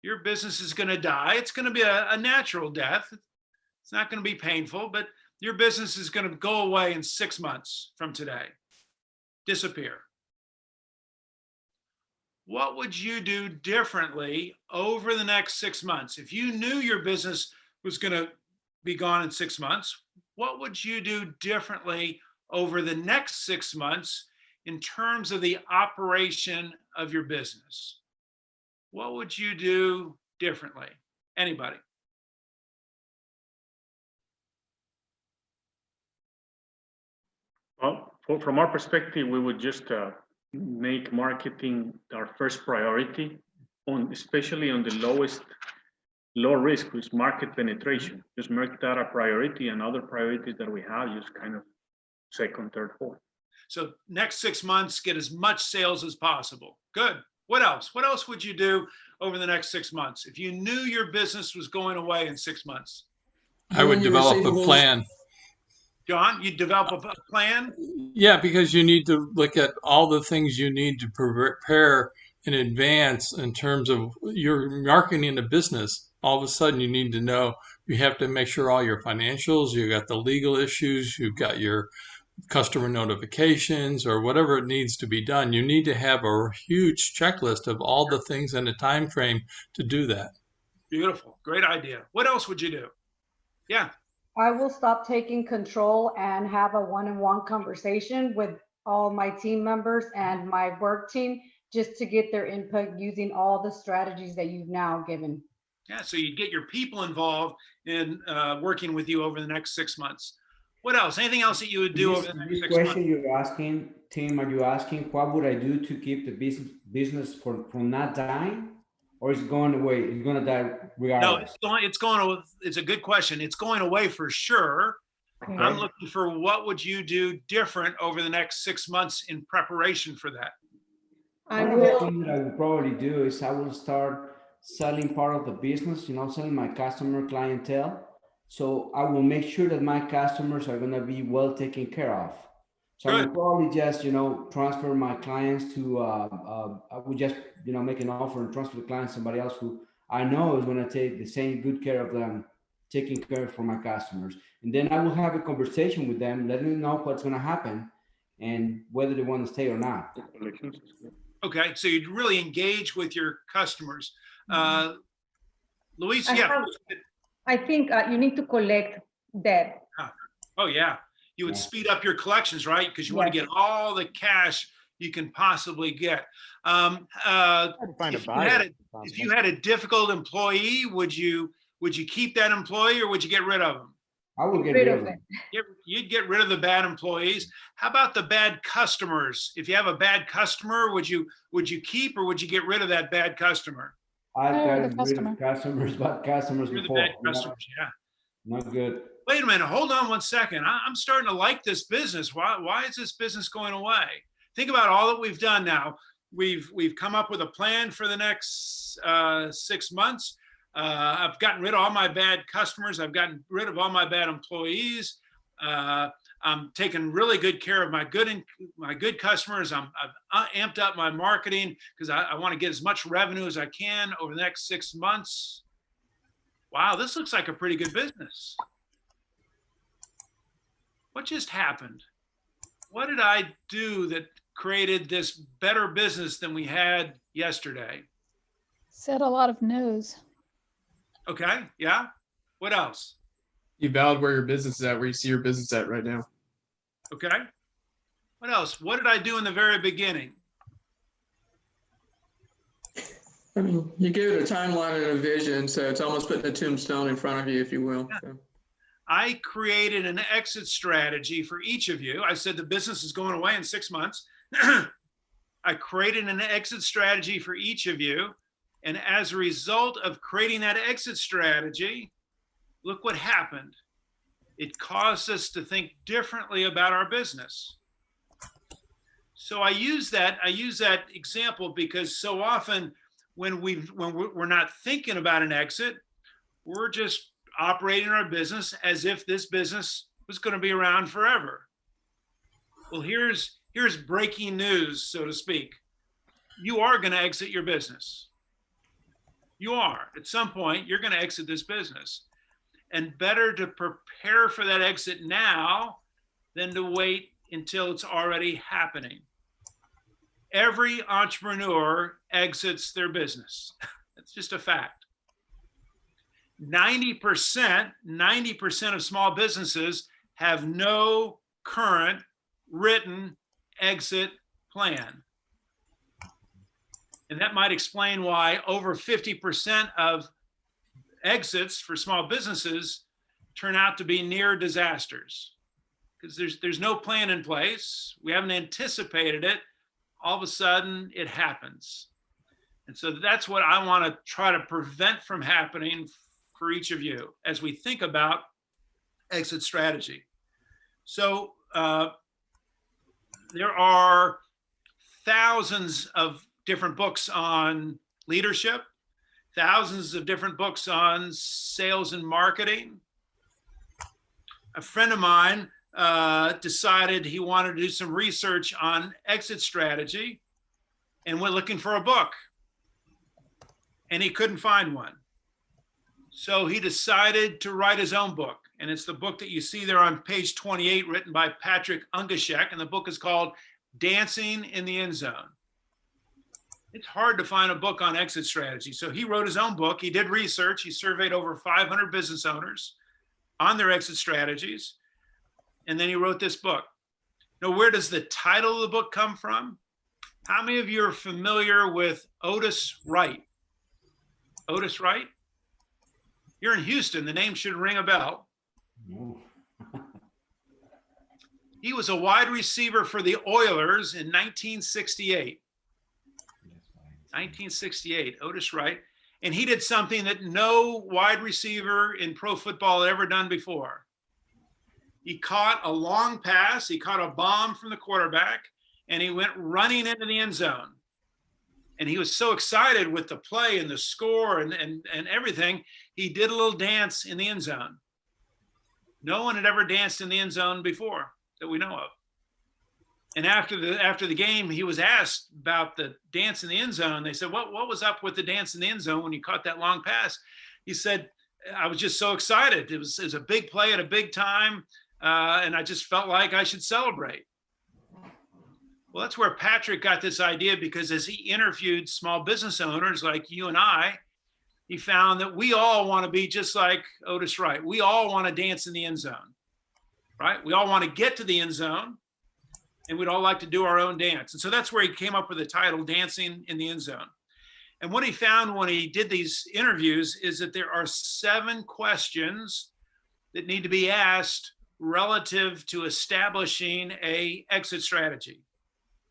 Your business is going to die. It's going to be a natural death. It's not going to be painful, but your business is going to go away in 6 months from today, disappear. What would you do differently over the next 6 months? If you knew your business was going to be gone in 6 months, what would you do differently over the next 6 months in terms of the operation of your business? What would you do differently? Anybody? Well, from our perspective, we would just make marketing our first priority, especially on the low risk, which is market penetration. Just make that a priority, and other priorities that we have, just kind of second, third, fourth. So next 6 months, get as much sales as possible. Good. What else? What else would you do over the next 6 months if you knew your business was going away in 6 months? I would develop a plan. John, you develop a plan? Yeah, because you need to look at all the things you need to prepare in advance in terms of your marketing a business. All of a sudden, you need to know, you have to make sure all your financials, you got the legal issues, you've got your customer notifications or whatever it needs to be done. You need to have a huge checklist of all the things in a time frame to do that. Beautiful. Great idea. What else would you do? Yeah. I will stop taking control and have a one-on-one conversation with all my team members and my work team just to get their input using all the strategies that you've now given. Yeah, so you get your people involved in working with you over the next 6 months. What else? Anything else that you would do over the next 6 months? This question you're asking, Tim, are you asking what would I do to keep the business from not dying? Or is it going away? It's going to die regardless? No, it's a good question. It's going away for sure. Okay. I'm looking for what would you do different over the next 6 months in preparation for that? One of the things that I would probably do is I will start selling part of the business, selling my customer clientele. So I will make sure that my customers are going to be well taken care of. So I will probably just, transfer my clients to, I would just, make an offer and transfer the clients to somebody else who I know is going to take the same good care of them, taking care for my customers. And then I will have a conversation with them, letting them know what's going to happen and whether they want to stay or not. Okay, so you'd really engage with your customers. Luis, yeah. I think you need to collect debt. Oh, yeah. You would speed up your collections, right? Because you want to get all the cash you can possibly get. If you had a difficult employee, would you keep that employee or would you get rid of them? I would get rid of them. You'd get rid of the bad employees. How about the bad customers? If you have a bad customer, would you keep or would you get rid of that bad customer? I've gotten rid of customers, bad customers You're before. the bad customers, yeah. Not good. Wait a minute, hold on 1 second. I'm starting to like this business. Why is this business going away? Think about all that we've done now. We've come up with a plan for the next 6 months. I've gotten rid of all my bad customers. I've gotten rid of all my bad employees. I'm taking really good care of my good customers. I've amped up my marketing because I want to get as much revenue as I can over the next 6 months. Wow, this looks like a pretty good business. What just happened? What did I do that created this better business than we had yesterday? Said a lot of no's. Okay, yeah. What else? You valid where your business is at, where you see your business at right now. Okay. What else? What did I do in the very beginning? I mean, you gave it a timeline and a vision, so it's almost putting a tombstone in front of you, if you will. Yeah. I created an exit strategy for each of you. I said the business is going away in 6 months. I created an exit strategy for each of you. And as a result of creating that exit strategy, look what happened. It caused us to think differently about our business. So I use that example because so often when we're not thinking about an exit, we're just operating our business as if this business was going to be around forever. Well, here's breaking news, so to speak. You are going to exit your business. You are. At some point, you're going to exit this business. And better to prepare for that exit now than to wait until it's already happening. Every entrepreneur exits their business. It's just a fact. 90% of small businesses have no current written exit plan. And that might explain why over 50% of exits for small businesses turn out to be near disasters, because there's no plan in place. We haven't anticipated it. All of a sudden it happens. And so that's what I want to try to prevent from happening for each of you as we think about exit strategy. So there are thousands of different books on leadership, thousands of different books on sales and marketing. A friend of mine decided he wanted to do some research on exit strategy and went looking for a book, and he couldn't find one. So he decided to write his own book, and it's the book that you see there on page 28, written by Patrick Ungashek, and the book is called Dancing in the End Zone. It's hard to find a book on exit strategy. So he wrote his own book. He did research. He surveyed over 500 business owners on their exit strategies. And then he wrote this book. Now, where does the title of the book come from? How many of you are familiar with Otis Wright? Otis Wright? You're in Houston. The name should ring a bell. He was a wide receiver for the Oilers in 1968. 1968, Otis Wright. And he did something that no wide receiver in pro football had ever done before. He caught a long pass, he caught a bomb from the quarterback, and he went running into the end zone. And he was so excited with the play and the score and everything, he did a little dance in the end zone. No one had ever danced in the end zone before that we know of. And after the game, he was asked about the dance in the end zone. They said, what was up with the dance in the end zone when you caught that long pass? He said, I was just so excited. It was a big play at a big time, and I just felt like I should celebrate. Well, that's where Patrick got this idea, because as he interviewed small business owners like you and I, he found that we all want to be just like Otis Wright. We all want to dance in the end zone, right? We all want to get to the end zone, and we'd all like to do our own dance. And so that's where he came up with the title, Dancing in the End Zone. And what he found when he did these interviews is that there are 7 questions that need to be asked relative to establishing an exit strategy.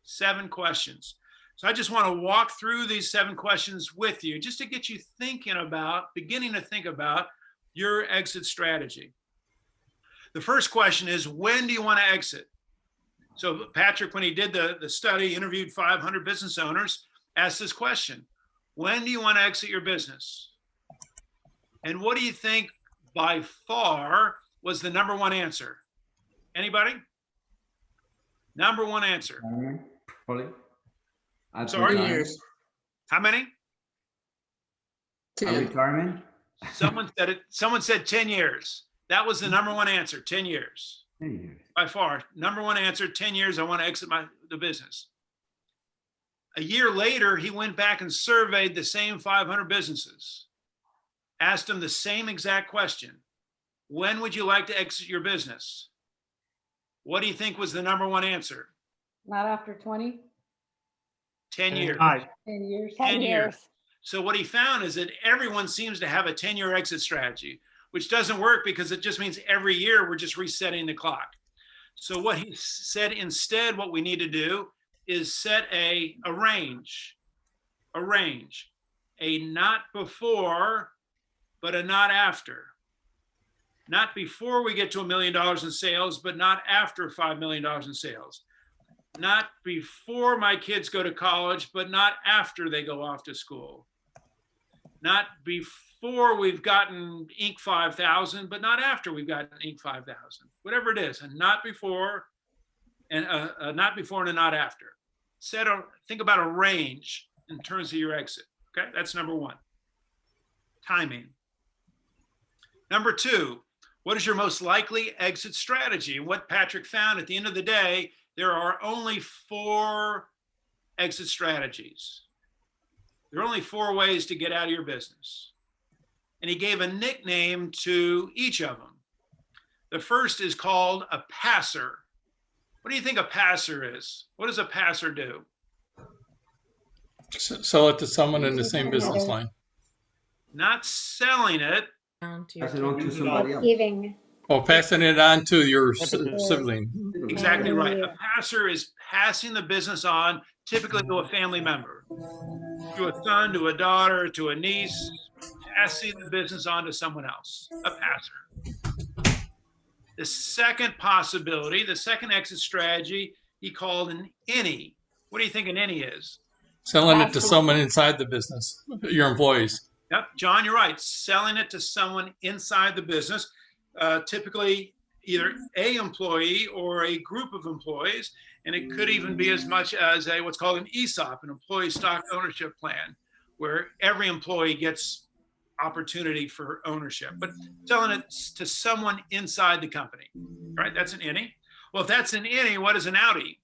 7 questions. So I just want to walk through these 7 questions with you, just to get you beginning to think about your exit strategy. The first question is, when do you want to exit? So Patrick, when he did the study, interviewed 500 business owners, asked this question: when do you want to exit your business? And what do you think by far was the number 1 answer? Anybody? Number 1 answer. Sorry? 3 years. How many? 10. Retirement? Someone said 10 years. That was the number 1 answer, 10 years. 10 years. By far, number 1 answer, 10 years, I want to exit the business. A year later, he went back and surveyed the same 500 businesses, asked them the same exact question: when would you like to exit your business? What do you think was the number 1 answer? Not after 20? 10 years. 10 years. 10 years. So what he found is that everyone seems to have a 10-year exit strategy. which doesn't work because it just means every year we're just resetting the clock. So what he said instead, what we need to do is set a range, a not before, but a not after. Not before we get to $1 million in sales, but not after $5 million in sales. Not before my kids go to college, but not after they go off to school. Not before we've gotten Inc. 5000, but not after we've gotten Inc. 5000. Whatever it is, and not before, and a not before and a not after. Think about a range in terms of your exit. Okay, that's number one. Timing. Number two, what is your most likely exit strategy? What Patrick found at the end of the day, there are only 4 exit strategies. There are only 4 ways to get out of your business. And he gave a nickname to each of them. The first is called a passer. What do you think a passer is? What does a passer do? Sell it to someone in the same business line. Not selling it. Pass it on to somebody else. Giving. Oh, passing it on to your sibling. Exactly right. A passer is passing the business on, typically to a family member, to a son, to a daughter, to a niece, passing the business on to someone else, a passer. The second possibility, the second exit strategy, he called an innie. What do you think an innie is? Selling it to someone inside the business, your employees. Yep, John, you're right. Selling it to someone inside the business, typically either a employee or a group of employees, and it could even be as much as what's called an ESOP, an employee stock ownership plan, where every employee gets opportunity for ownership, but selling it to someone inside the company, right? That's an innie. Well, if that's an innie, what is an outie?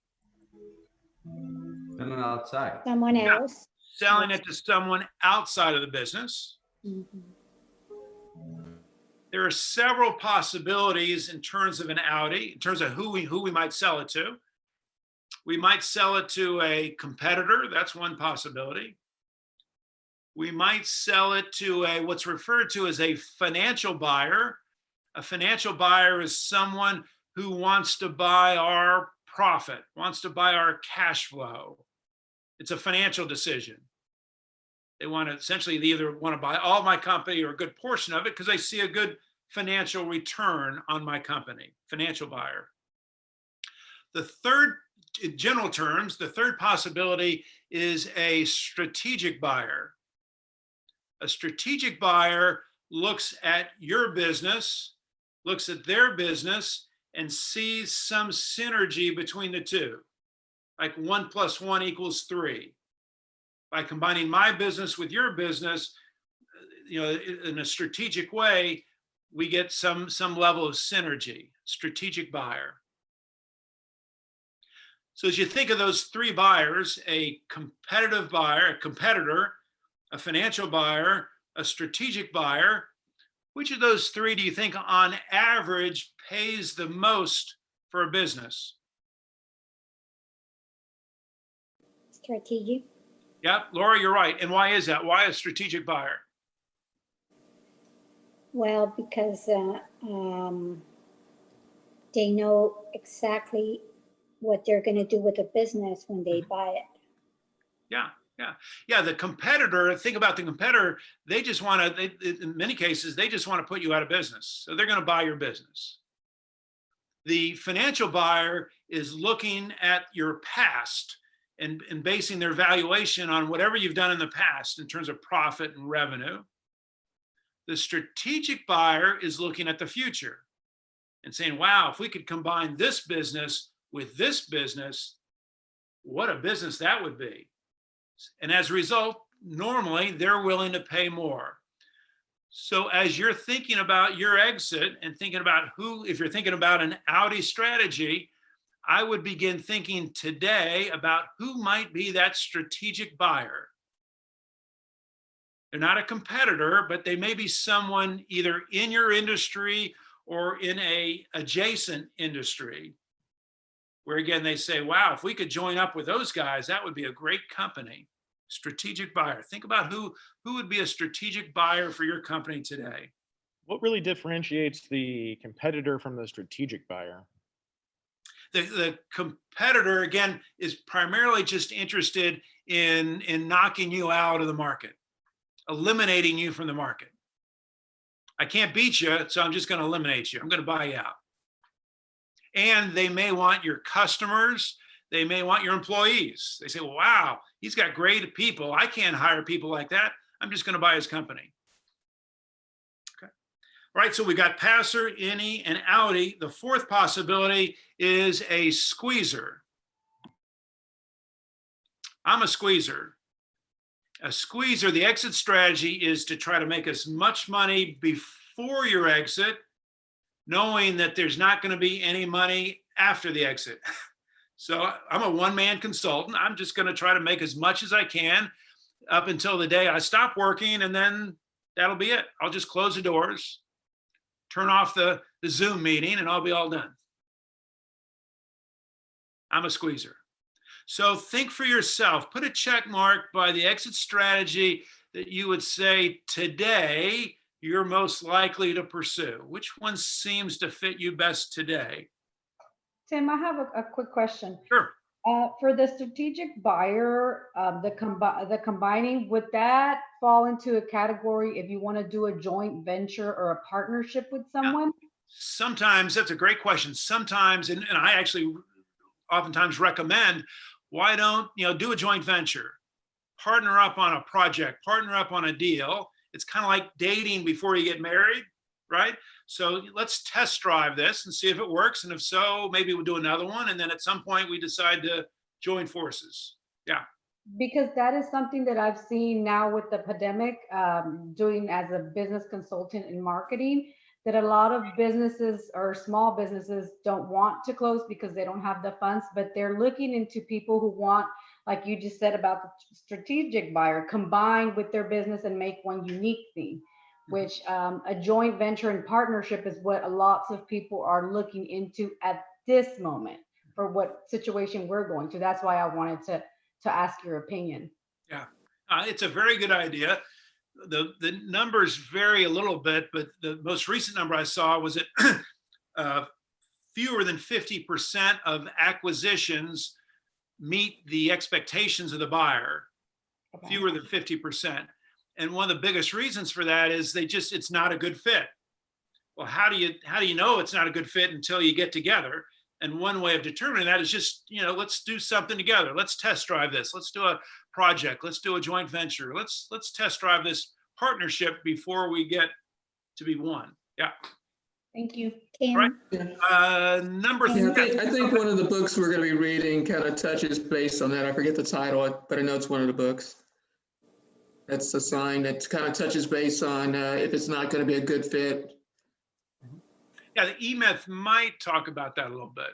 Someone outside. Someone else. Selling it to someone outside of the business. There are several possibilities in terms of an outie, in terms of who we might sell it to. We might sell it to a competitor. That's one possibility. We might sell it to what's referred to as a financial buyer. A financial buyer is someone who wants to buy our profit, wants to buy our cash flow. It's a financial decision. They want to essentially, they either want to buy all my company or a good portion of it because they see a good financial return on my company, financial buyer. The third, in general terms, the third possibility is a strategic buyer. A strategic buyer looks at your business, looks at their business, and sees some synergy between the two. Like 1 + 1 = 3. By combining my business with your business, in a strategic way, we get some level of synergy. Strategic buyer. So as you think of those 3 buyers, a competitive buyer, a competitor, a financial buyer, a strategic buyer, which of those 3 do you think on average pays the most for a business? Strategic. Yep, Laura, you're right. And why is that? Why a strategic buyer? Well, because they know exactly what they're going to do with the business when they buy it. Yeah. The competitor, think about the competitor, they just want to, in many cases, they just want to put you out of business. So they're going to buy your business. The financial buyer is looking at your past and basing their valuation on whatever you've done in the past in terms of profit and revenue. The strategic buyer is looking at the future and saying, wow, if we could combine this business with this business, what a business that would be. And as a result, normally they're willing to pay more. So as you're thinking about your exit and thinking about if you're thinking about an outie strategy, I would begin thinking today about who might be that strategic buyer. They're not a competitor, but they may be someone either in your industry or in a adjacent industry, where again, they say, wow, if we could join up with those guys, that would be a great company. Strategic buyer. Think about who would be a strategic buyer for your company today. What really differentiates the competitor from the strategic buyer? The competitor, again, is primarily just interested in knocking you out of the market, eliminating you from the market. I can't beat you, so I'm just going to eliminate you. I'm going to buy you out. And they may want your customers. They may want your employees. They say, well, wow, he's got great people. I can't hire people like that. I'm just going to buy his company. Okay. All right, so we got passer, innie, and outie. The fourth possibility is a squeezer. I'm a squeezer. A squeezer, the exit strategy is to try to make as much money before your exit, knowing that there's not going to be any money after the exit. So I'm a one-man consultant. I'm just going to try to make as much as I can up until the day I stop working, and then that'll be it. I'll just close the doors, turn off the Zoom meeting, and I'll be all done. I'm a squeezer. So think for yourself, put a check mark by the exit strategy that you would say today you're most likely to pursue. Which one seems to fit you best today? Tim, I have a quick question. Sure. For the strategic buyer, the combining, would that fall into a category if you want to do a joint venture or a partnership with someone? Sometimes, that's a great question. Sometimes, and I actually oftentimes recommend, why don't do a joint venture, partner up on a project, partner up on a deal. It's kind of like dating before you get married, right? So let's test drive this and see if it works. And if so, maybe we'll do another one. And then at some point we decide to join forces. Yeah. Because that is something that I've seen now with the pandemic, doing as a business consultant in marketing, that a lot of businesses or small businesses don't want to close because they don't have the funds, but they're looking into people who want, like you just said about the strategic buyer, combined with their business and make one unique thing, which a joint venture and partnership is what lots of people are looking into at this moment for what situation we're going through. That's why I wanted to ask your opinion. Yeah, it's a very good idea. The numbers vary a little bit, but the most recent number I saw was that fewer than 50% of acquisitions meet the expectations of the buyer, fewer than 50%. And one of the biggest reasons for that is it's not a good fit. Well, how do you know it's not a good fit until you get together? And one way of determining that is just, let's do something together. Let's test drive this. Let's do a project. Let's do a joint venture. Let's test drive this partnership before we get to be one. Yeah. Thank you. All right. Number three. I think one of the books we're going to be reading kind of touches based on that. I forget the title, but I know it's one of the books. That's a sign that kind of touches base on if it's not going to be a good fit. Yeah, the E-Myth might talk about that a little bit.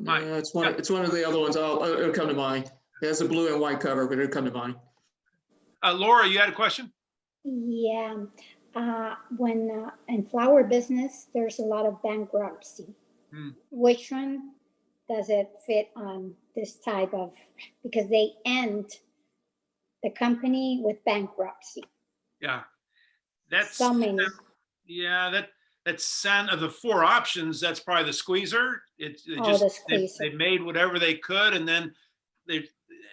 It's one of the other ones. It'll come to mind. It has a blue and white cover, but it'll come to mind. Laura, you had a question? Yeah. When in flower business, there's a lot of bankruptcy. Which one does it fit on this type of, because they end the company with bankruptcy? Yeah. That's so many. That's of the four options, that's probably the squeezer. They made whatever they could, and then they're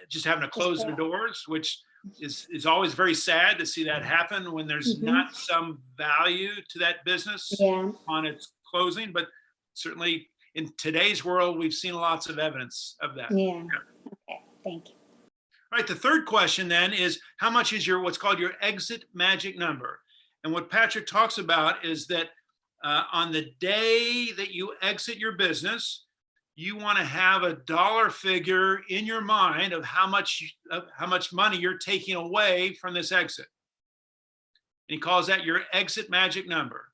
just having to close their doors, which is always very sad to see that happen when there's not some value to that business on its closing. But certainly in today's world, we've seen lots of evidence of that. Yeah. Okay, thank you. All right, the third question then is, how much is what's called your exit magic number? And what Patrick talks about is that on the day that you exit your business, you want to have a dollar figure in your mind of how much money you're taking away from this exit. And he calls that your exit magic number.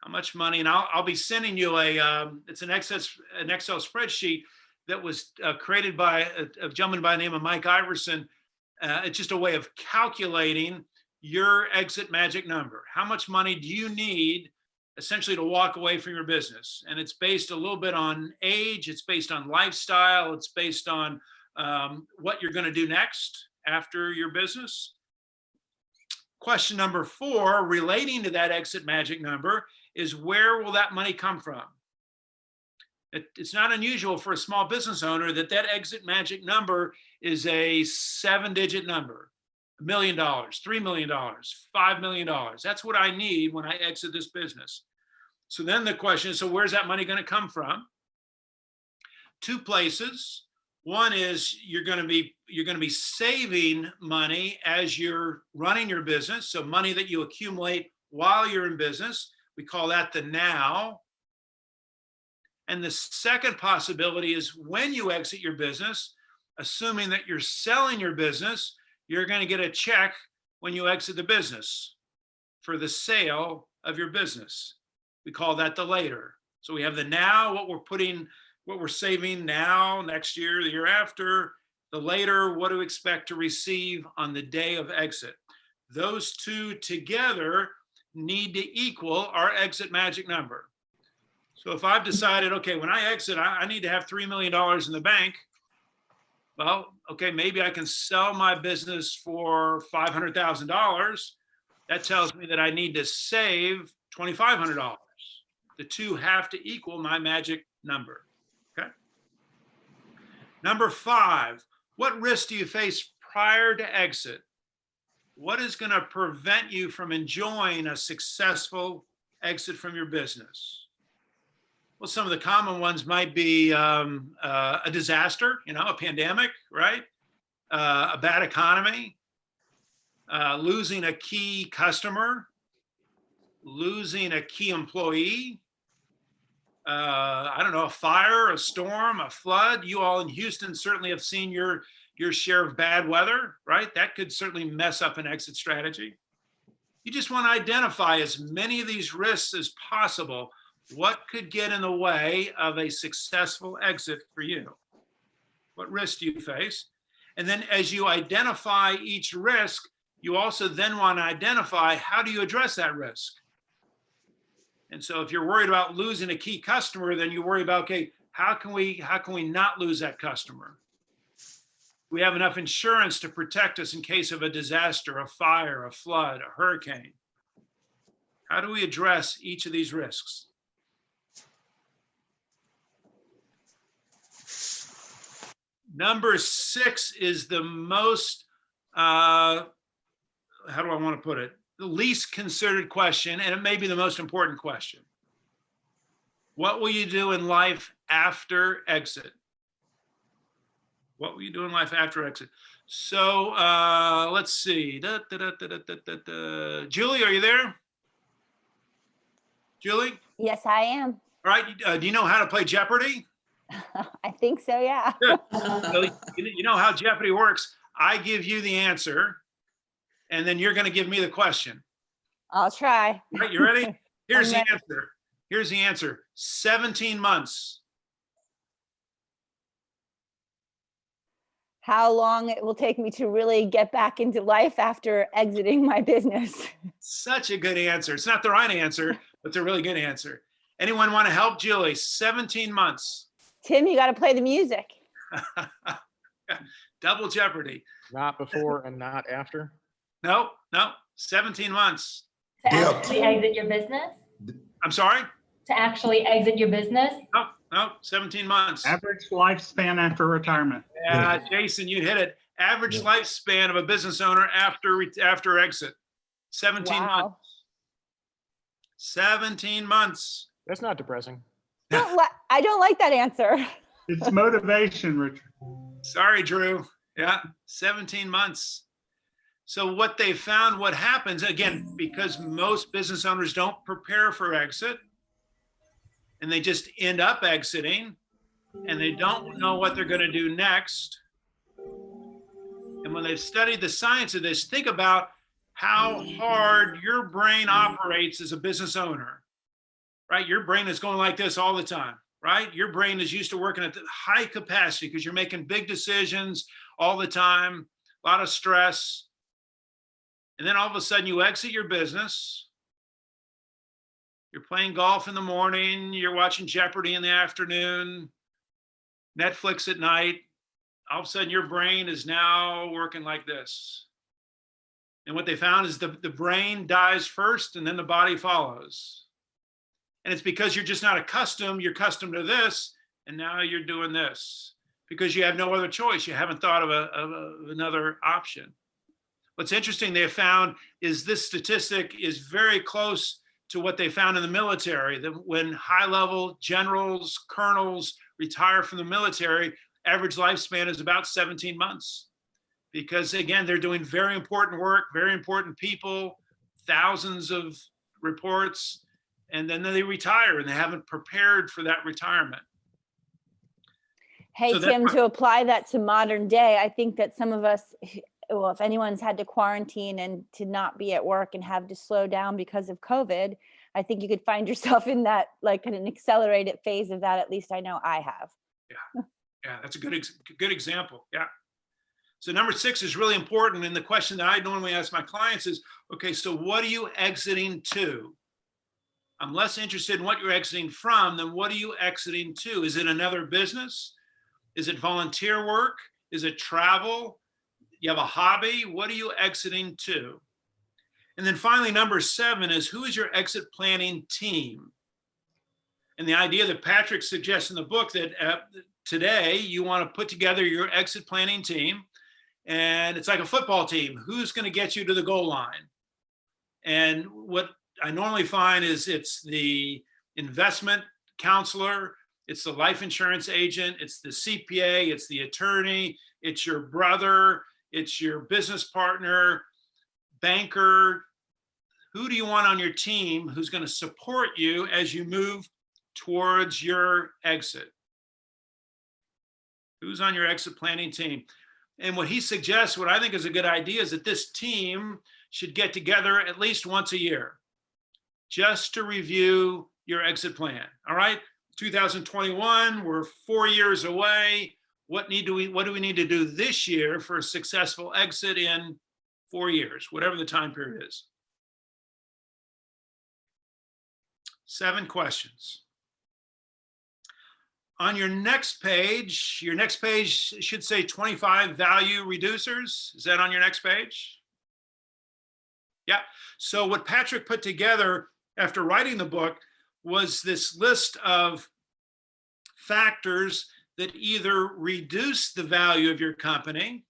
How much money? And I'll be sending you it's an Excel spreadsheet that was created by a gentleman by the name of Mike Iverson. It's just a way of calculating your exit magic number. How much money do you need essentially to walk away from your business? And it's based a little bit on age, it's based on lifestyle, it's based on what you're going to do next after your business. Question number 4, relating to that exit magic number, is where will that money come from? It's not unusual for a small business owner that exit magic number is a 7-digit number. $1 million, $3 million, $5 million. That's what I need when I exit this business. So then the question is, so where's that money going to come from? 2 places. One is you're going to be saving money as you're running your business. So money that you accumulate while you're in business. We call that the now. And the second possibility is when you exit your business, assuming that you're selling your business, you're going to get a check when you exit the business for the sale of your business. We call that the later. So we have the now, what we're saving now, next year, the year after. The later, what to expect to receive on the day of exit. Those 2 together need to equal our exit magic number. So if I've decided, okay, when I exit, I need to have $3 million in the bank. Well, okay, maybe I can sell my business for $500,000. That tells me that I need to save $2,500. The 2 have to equal my magic number. Okay. Number 5, what risks do you face prior to exit? What is going to prevent you from enjoying a successful exit from your business? Well, some of the common ones might be a disaster, a pandemic, right? A bad economy, losing a key customer, losing a key employee, I don't know, a fire, a storm, a flood. You all in Houston certainly have seen your share of bad weather, right? That could certainly mess up an exit strategy. You just want to identify as many of these risks as possible. What could get in the way of a successful exit for you? What risks do you face? And then as you identify each risk, you also then want to identify how do you address that risk? And so if you're worried about losing a key customer, then you worry about, okay, how can we not lose that customer? We have enough insurance to protect us in case of a disaster, a fire, a flood, a hurricane. How do we address each of these risks? Number 6 is the most, how do I want to put it? The least considered question, and it may be the most important question. What will you do in life after exit? What will you do in life after exit? So let's see. Julie, are you there? Julie? Yes, I am. All right. Do you know how to play Jeopardy? I think so, yeah. Good. So you know how Jeopardy works. I give you the answer, and then you're going to give me the question. I'll try. All right, you ready? Here's the answer. Here's the answer. 17 months. How long it will take me to really get back into life after exiting my business. Such a good answer. It's not the right answer, but it's a really good answer. Anyone want to help Julie? 17 months. Tim, you got to play the music. Double Jeopardy. Not before and not after? No, 17 months. To actually exit your business? I'm sorry? To actually exit your business? No, 17 months. Average lifespan after retirement. Yeah, Jason, you hit it. Average lifespan of a business owner after exit. 17 months. 17 months. That's not depressing. I don't like that answer. It's motivation, Richard. Sorry, Drew. Yeah, 17 months. So what they found, what happens, again, because most business owners don't prepare for exit, and they just end up exiting, and they don't know what they're going to do next. And when they've studied the science of this, think about how hard your brain operates as a business owner, right? Your brain is going like this all the time, right? Your brain is used to working at the high capacity because you're making big decisions all the time, a lot of stress. And then all of a sudden you exit your business. You're playing golf in the morning, you're watching Jeopardy in the afternoon, Netflix at night. All of a sudden your brain is now working like this. And what they found is the brain dies first and then the body follows. And it's because you're just not accustomed, you're accustomed to this, and now you're doing this because you have no other choice. You haven't thought of another option. What's interesting they have found is this statistic is very close to what they found in the military, that when high-level generals, colonels retire from the military, average lifespan is about 17 months. Because again, they're doing very important work, very important people, thousands of reports, and then they retire and they haven't prepared for that retirement. Hey, So that's Tim, my- to apply that to modern day, I think that some of us, well, if anyone's had to quarantine and to not be at work and have to slow down because of COVID, I think you could find yourself in that, like an accelerated phase of that. At least I know I have. Yeah, that's a good example. Yeah. So number 6 is really important. And the question that I normally ask my clients is, okay, so what are you exiting to? I'm less interested in what you're exiting from than what are you exiting to? Is it another business? Is it volunteer work? Is it travel? You have a hobby? What are you exiting to? And then finally, number 7 is, who is your exit planning team? And the idea that Patrick suggests in the book that today you want to put together your exit planning team. And it's like a football team. Who's going to get you to the goal line? And what I normally find is it's the investment counselor, it's the life insurance agent, it's the CPA, it's the attorney, it's your brother, it's your business partner, banker. Who do you want on your team who's going to support you as you move towards your exit? Who's on your exit planning team? And what he suggests, what I think is a good idea, is that this team should get together at least once a year just to review your exit plan. All right, 2021, we're 4 years away. What do we need to do this year for a successful exit in 4 years, whatever the time period is? 7 questions. On your next page should say 25 value reducers. Is that on your next page? Yeah. So what Patrick put together after writing the book was this list of factors that either reduce the value of your company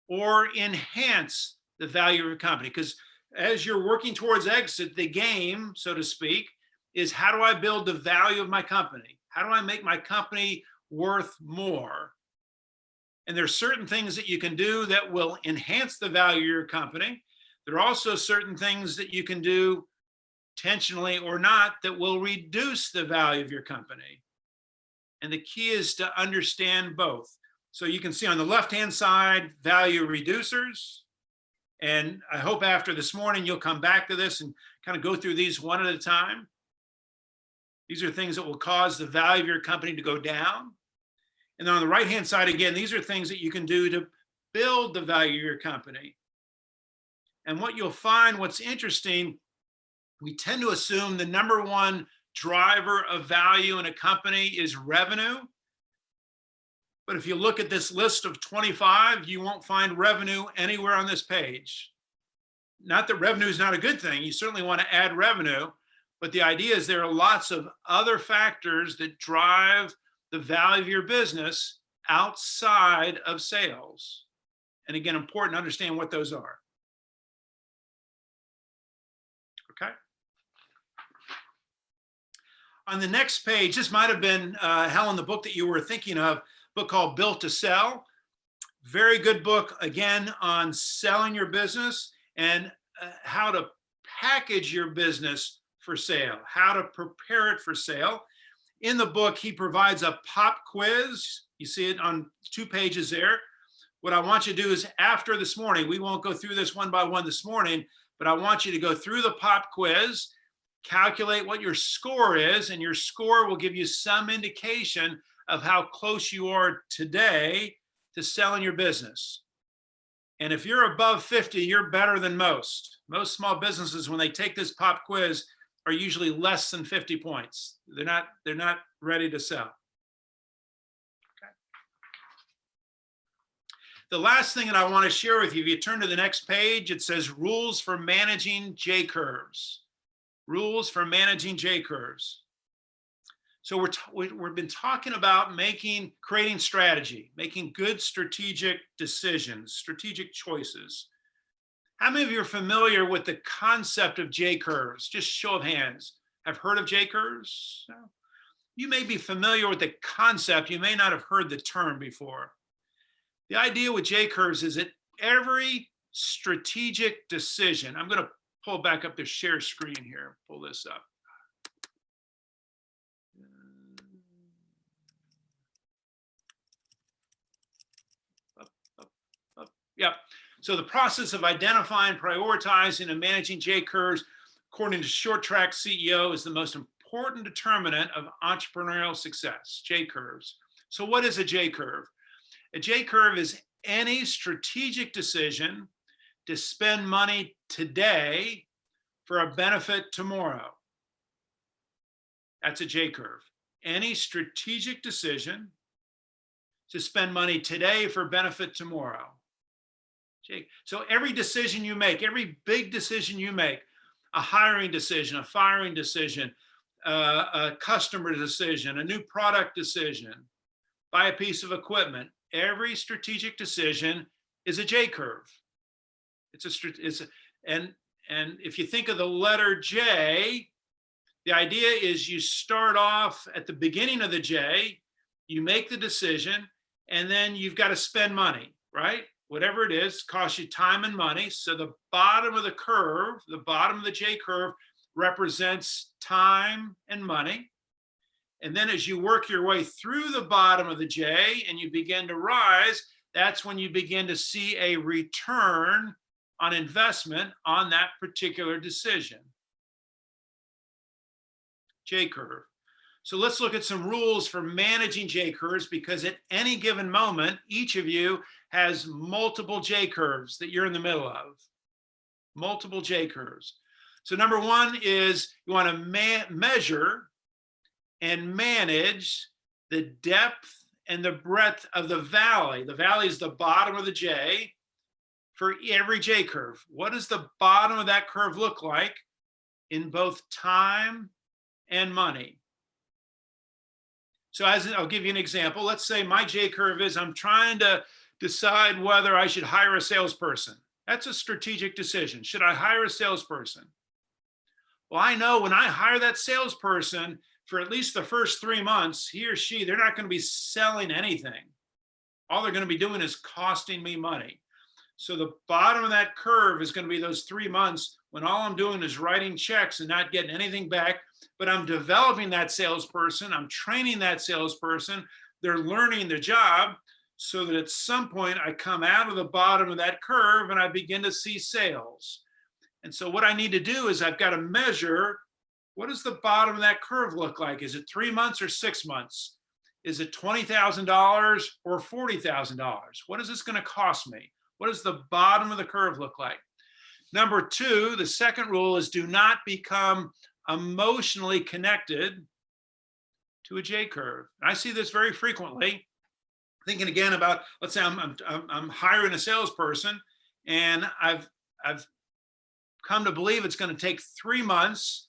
or enhance the value of your company. Because as you're working towards exit, the game, so to speak, is how do I build the value of my company? How do I make my company worth more? And there's certain things that you can do that will enhance the value of your company. There are also certain things that you can do, intentionally or not, that will reduce the value of your company. And the key is to understand both. So you can see on the left-hand side, value reducers. And I hope after this morning, you'll come back to this and kind of go through these one at a time. These are things that will cause the value of your company to go down. And then on the right-hand side, again, these are things that you can do to build the value of your company. And what you'll find, what's interesting, we tend to assume the number one driver of value in a company is revenue. But if you look at this list of 25, you won't find revenue anywhere on this page. Not that revenue is not a good thing. You certainly want to add revenue. But the idea is there are lots of other factors that drive the value of your business outside of sales. And again, important to understand what those are. Okay. On the next page, this might have been, Helen, the book that you were thinking of, a book called Built to Sell. Very good book, again, on selling your business and how to package your business for sale, how to prepare it for sale. In the book, he provides a pop quiz. You see it on 2 pages there. What I want you to do is after this morning, we won't go through this one by one this morning, but I want you to go through the pop quiz, calculate what your score is, and your score will give you some indication of how close you are today to selling your business. And if you're above 50, you're better than most. Most small businesses, when they take this pop quiz, are usually less than 50 points. They're not ready to sell. Okay. the last thing that I want to share with you, if you turn to the next page, it says rules for managing J-curves. Rules for managing J-curves. So we've been talking about creating strategy, making good strategic decisions, strategic choices. How many of you are familiar with the concept of J-curves? Just show of hands. Have heard of J-curves? No? You may be familiar with the concept. You may not have heard the term before. The idea with J-curves is that every strategic decision, I'm going to pull back up the share screen here, pull this up. Yep. So the process of identifying, prioritizing, and managing J-curves, according to Short Track CEO, is the most important determinant of entrepreneurial success, J-curves. So what is a J-curve? A J-curve is any strategic decision to spend money today for a benefit tomorrow. That's a J-curve. Any strategic decision to spend money today for benefit tomorrow. So every decision you make, every big decision you make, a hiring decision, a firing decision, a customer decision, a new product decision, buy a piece of equipment, every strategic decision is a J-curve. And if you think of the letter J, the idea is you start off at the beginning of the J, you make the decision, and then you've got to spend money, right? Whatever it is, costs you time and money. So the bottom of the curve, the bottom of the J curve represents time and money. And then as you work your way through the bottom of the J and you begin to rise, that's when you begin to see a return on investment on that particular decision. J curve. So let's look at some rules for managing J-curves, because at any given moment, each of you has multiple J-curves that you're in the middle of. Multiple J-curves. So number one is you want to measure and manage the depth and the breadth of the valley. The valley is the bottom of the J for every J-curve. What does the bottom of that curve look like in both time and money? So I'll give you an example. Let's say my J-curve is I'm trying to decide whether I should hire a salesperson. That's a strategic decision. Should I hire a salesperson? Well, I know when I hire that salesperson, for at least the first 3 months, he or she, they're not going to be selling anything. All they're going to be doing is costing me money. So the bottom of that curve is going to be those 3 months when all I'm doing is writing checks and not getting anything back, but I'm developing that salesperson, I'm training that salesperson, they're learning the job, so that at some point I come out of the bottom of that curve and I begin to see sales. And so what I need to do is I've got to measure, what does the bottom of that curve look like? Is it 3 months or 6 months? Is it $20,000 or $40,000? What is this going to cost me? What does the bottom of the curve look like? Number two, the second rule is do not become emotionally connected to a J-curve. I see this very frequently. Thinking again about, let's say I'm hiring a salesperson, and I've come to believe it's going to take 3 months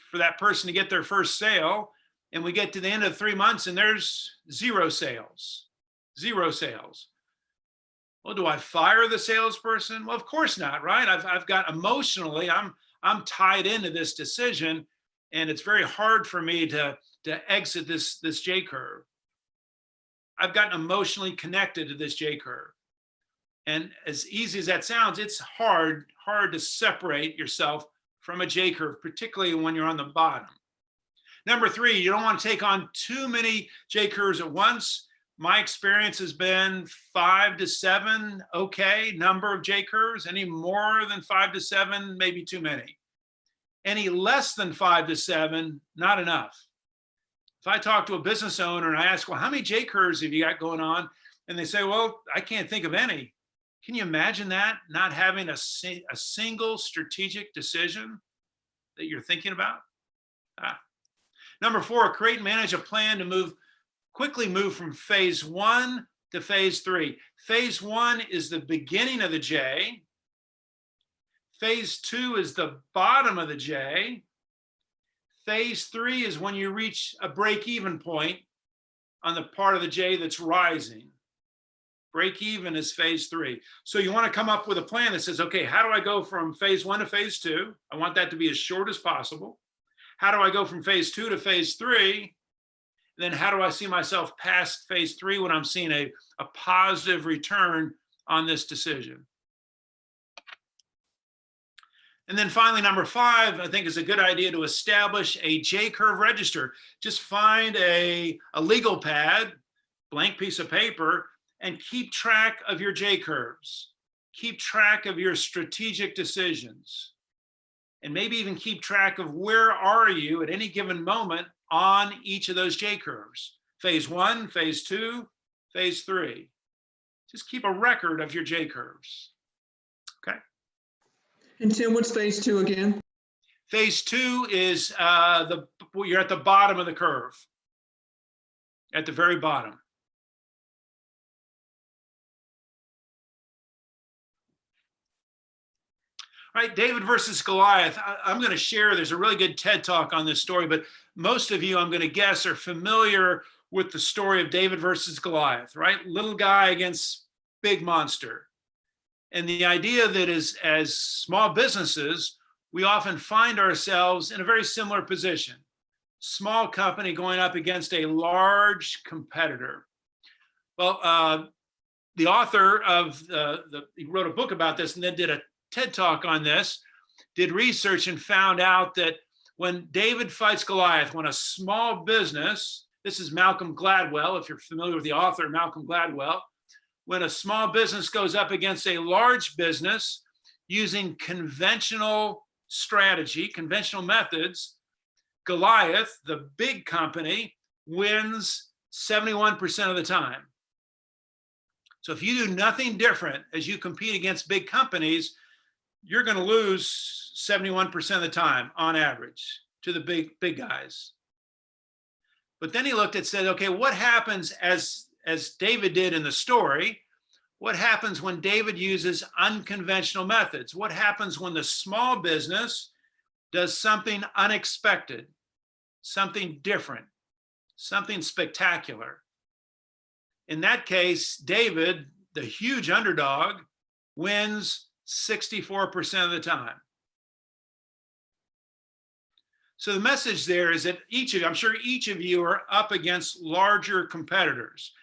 for that person to get their first sale, and we get to the end of 3 months and there's zero sales. Well, do I fire the salesperson? Well, of course not, right? I've got emotionally, I'm tied into this decision, and it's very hard for me to exit this J-curve. I've gotten emotionally connected to this J-curve. And as easy as that sounds, it's hard to separate yourself from a J-curve, particularly when you're on the bottom. Number three, you don't want to take on too many J-curves at once. My experience has been 5 to 7, okay, number of J-curves. Any more than 5 to 7, maybe too many. Any less than 5 to 7, not enough. If I talk to a business owner and I ask, well, how many J-curves have you got going on? And they say, well, I can't think of any. Can you imagine that? Not having a single strategic decision that you're thinking about? Number four, create and manage a plan to quickly move from phase 1 to phase 3. Phase 1 is the beginning of the J. Phase 2 is the bottom of the J. Phase 3 is when you reach a break-even point on the part of the J that's rising. Break even is phase 3. So you want to come up with a plan that says, okay, how do I go from phase 1 to phase 2? I want that to be as short as possible. How do I go from phase 2 to phase 3? Then how do I see myself past phase 3 when I'm seeing a positive return on this decision? And then finally, number 5, I think is a good idea to establish a J-curve register. Just find a legal pad, blank piece of paper, and keep track of your J-curves. Keep track of your strategic decisions. And maybe even keep track of where are you at any given moment on each of those J-curves. Phase 1, phase 2, phase 3. Just keep a record of your J-curves. Okay. And Tim, what's phase 2 again? Phase 2 is you're at the bottom of the curve. At the very bottom. All right, David versus Goliath. I'm going to share, there's a really good TED talk on this story, but most of you, I'm going to guess, are familiar with the story of David versus Goliath, right? Little guy against big monster. And the idea that as small businesses, we often find ourselves in a very similar position. Small company going up against a large competitor. Well, the author of he wrote a book about this and then did a TED talk on this, did research and found out that when David fights Goliath, when a small business, this is Malcolm Gladwell, if you're familiar with the author, Malcolm Gladwell, when a small business goes up against a large business using conventional strategy, conventional methods, Goliath, the big company, wins 71% of the time. So if you do nothing different as you compete against big companies, you're going to lose 71% of the time on average to the big guys. But then he looked and said, okay, what happens as David did in the story? What happens when David uses unconventional methods? What happens when the small business does something unexpected, something different, something spectacular? In that case, David, the huge underdog, wins 64% of the time. So the message there is that I'm sure each of you are up against larger competitors.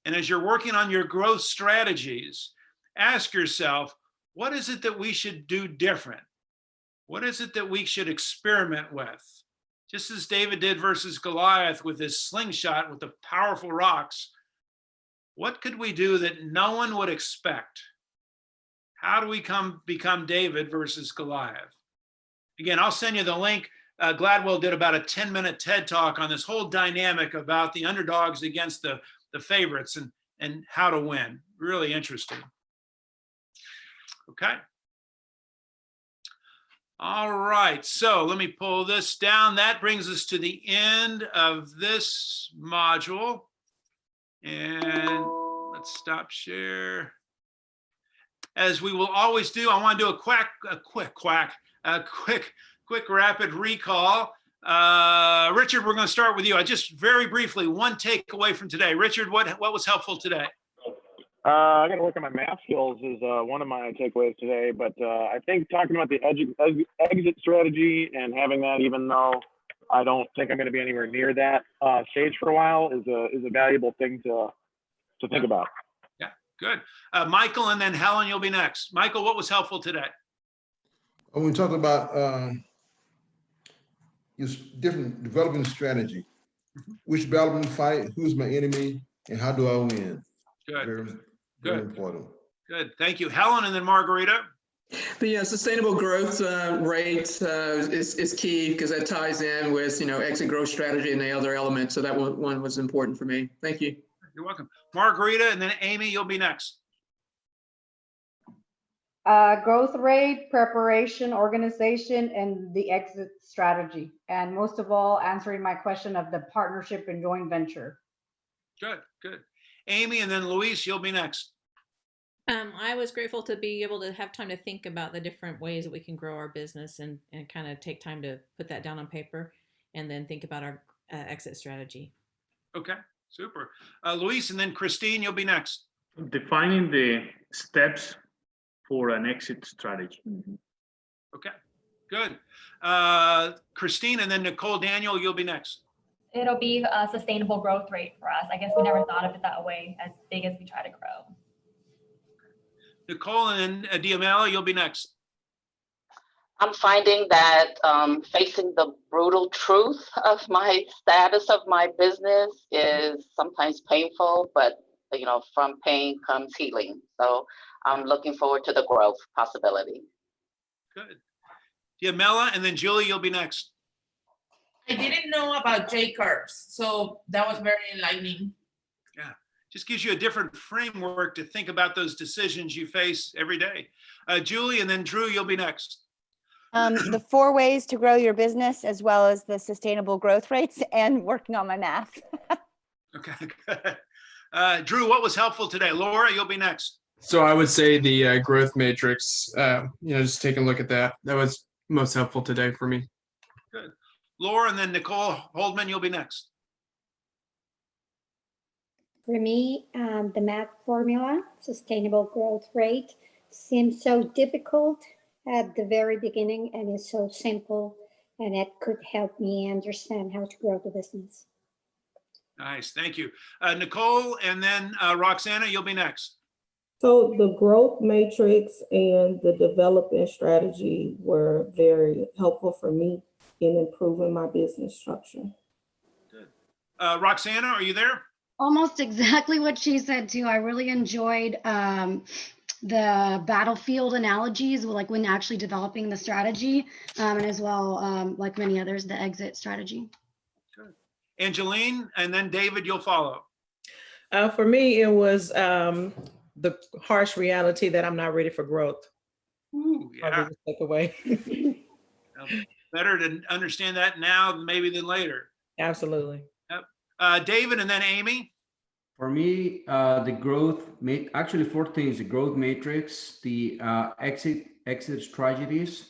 And as you're working on your growth strategies, ask yourself, what is it that we should do different? What is it that we should experiment with? Just as David did versus Goliath with his slingshot with the powerful rocks, what could we do that no one would expect? How do we become David versus Goliath? Again, I'll send you the link. Gladwell did about a 10-minute TED talk on this whole dynamic about the underdogs against the favorites and how to win. Really interesting. Okay. All right, so let me pull this down. That brings us to the end of this module. And let's stop share. As we will always do, I want to do a quick rapid recall. Richard, we're going to start with you. I just very briefly, one takeaway from today. Richard, what was helpful today? I got to work on my math skills is one of my takeaways today, but I think talking about the exit strategy and having that, even though I don't think I'm going to be anywhere near that stage for a while, is a valuable thing to think about. Yeah, good. Michael, and then Helen, you'll be next. Michael, what was helpful today? When we talk about different developing strategy, which battle I'm fight, who's my enemy, and how do I win? Good. Very important. Good. Thank you. Helen, and then Margarita. But yeah, sustainable growth rate is key because that ties in with, exit growth strategy and the other elements. So that one was important for me. Thank you. You're welcome. Margarita, and then Amy, you'll be next. Growth rate, preparation, organization, and the exit strategy. And most of all, answering my question of the partnership and joint venture. Good, good. Amy, and then Luis, you'll be next. I was grateful to be able to have time to think about the different ways that we can grow our business and kind of take time to put that down on paper and then think about our exit strategy. Okay, super. Luis, and then Christine, you'll be next. Defining the steps for an exit strategy. Okay, good. Christine, and then Nicole Daniel, you'll be next. It'll be a sustainable growth rate for us. I guess we never thought of it that way, as big as we try to grow. Nicole, and then Diamela, you'll be next. I'm finding that facing the brutal truth of my status of my business is sometimes painful, but you know, from pain comes healing. So I'm looking forward to the growth possibility. Good. Diamela, and then Julie, you'll be next. I didn't know about J curves, so that was very enlightening. Yeah, just gives you a different framework to think about those decisions you face every day. Julie, and then Drew, you'll be next. The 4 ways to grow your business, as well as the sustainable growth rates, and working on my math. Okay, good. Drew, what was helpful today? Laura, you'll be next. So I would say the growth matrix, just taking a look at that. That was most helpful today for me. Good. Laura, and then Nicole Holdman, you'll be next. For me, the math formula, sustainable growth rate, seems so difficult at the very beginning, and it's so simple, and it could help me understand how to grow the business. Nice, thank you. Nicole, and then Roxana, you'll be next. So the growth matrix and the development strategy were very helpful for me in improving my business structure. Good. Roxana, are you there? Almost exactly what she said too. I really enjoyed the battlefield analogies, like when actually developing the strategy, and as well, like many others, the exit strategy. Good. Angeline, and then David, you'll follow. For me, it was the harsh reality that I'm not ready for growth. Ooh, yeah. Take away. Better to understand that now maybe than later. Absolutely. Yep. David, and then Amy. For me, the growth, actually 4 things: the growth matrix, the exit strategies.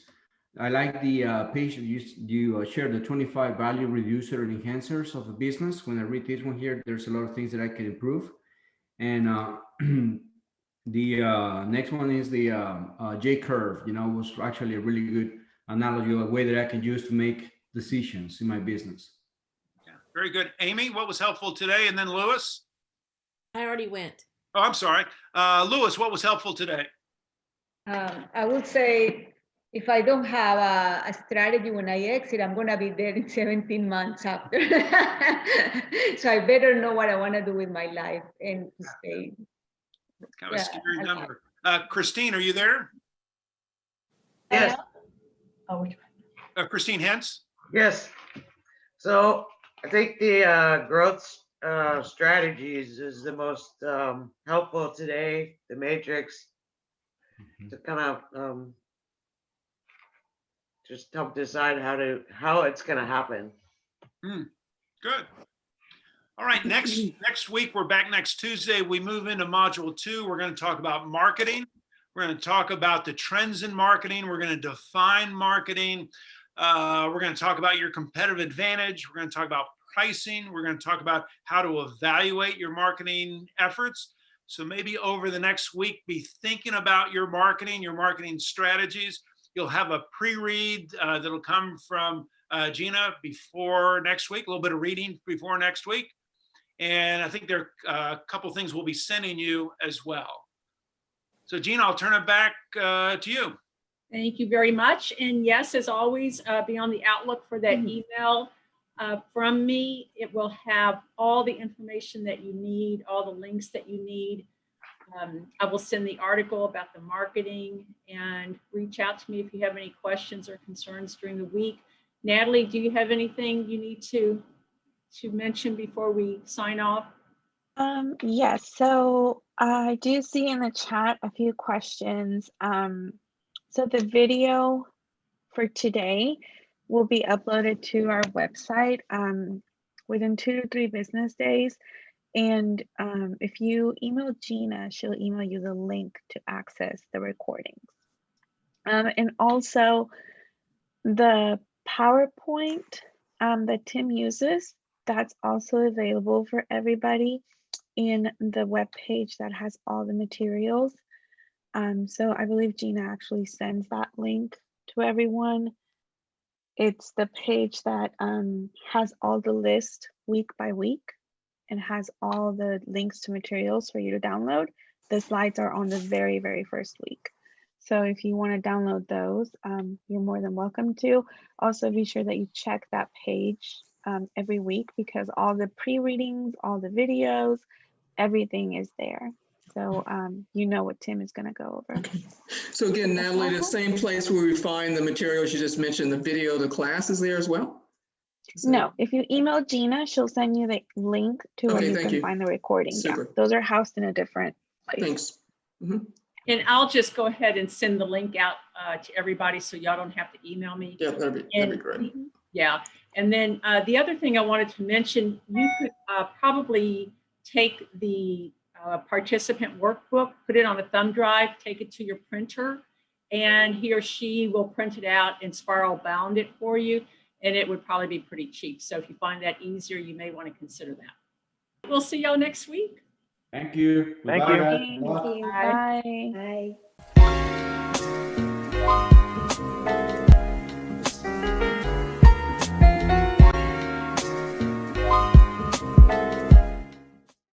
I like the page you share the 25 value reducer and enhancers of a business. When I read this one here, there's a lot of things that I can improve. And the next one is the J curve. Was actually a really good analogy, a way that I can use to make decisions in my business. Yeah, very good. Amy, what was helpful today? And then Lewis. I already went. Oh, I'm sorry. Lewis, what was helpful today? I would say, if I don't have a strategy when I exit, I'm going to be dead in 17 months after. So I better know what I want to do with my life and to stay. It's kind of a scary number. Christine, are you there? Yes. Christine Hentz? Yes. So I think the growth strategies is the most helpful today, the matrix, to kind of just help decide how it's going to happen. Good. All right, next week, we're back next Tuesday. We move into module 2. We're going to talk about marketing. We're going to talk about the trends in marketing. We're going to define marketing. We're going to talk about your competitive advantage. We're going to talk about pricing. We're going to talk about how to evaluate your marketing efforts. So maybe over the next week, be thinking about your marketing strategies. You'll have a pre-read that'll come from Gina before next week, a little bit of reading before next week. And I think there are a couple things we'll be sending you as well. So Gina, I'll turn it back to you. Thank you very much. And yes, as always, be on the outlook for that email from me. It will have all the information that you need, all the links that you need. I will send the article about the marketing, and reach out to me if you have any questions or concerns during the week. Natalie, do you have anything you need to mention before we sign off? Yes, so I do see in the chat a few questions. So the video for today will be uploaded to our website within 2 to 3 business days. And if you email Gina, she'll email you the link to access the recordings. And also the PowerPoint that Tim uses, that's also available for everybody in the webpage that has all the materials. So I believe Gina actually sends that link to everyone. It's the page that has all the list week by week and has all the links to materials for you to download. The slides are on the very, very first week. So if you want to download those, you're more than welcome to. Also be sure that you check that page every week because all the pre-readings, all the videos, everything is there. So you know what Tim is going to go over. So again, Natalie, the same place where we find the materials you just mentioned, the video, the class is there as well? No, if you email Gina, she'll send you the link to where you can find the recording. Super. Yeah, those are housed in a different place. Thanks. And I'll just go ahead and send the link out to everybody so y'all don't have to email me. Yeah, that'd be great. Yeah, and then the other thing I wanted to mention, you could probably take the participant workbook, put it on a thumb drive, take it to your printer, and he or she will print it out and spiral bound it for you, and it would probably be pretty cheap. So if you find that easier, you may want to consider that. We'll see y'all next week. Thank you. Thank Goodbye, you. guys. Thank Good luck. you. Bye. Bye. Bye.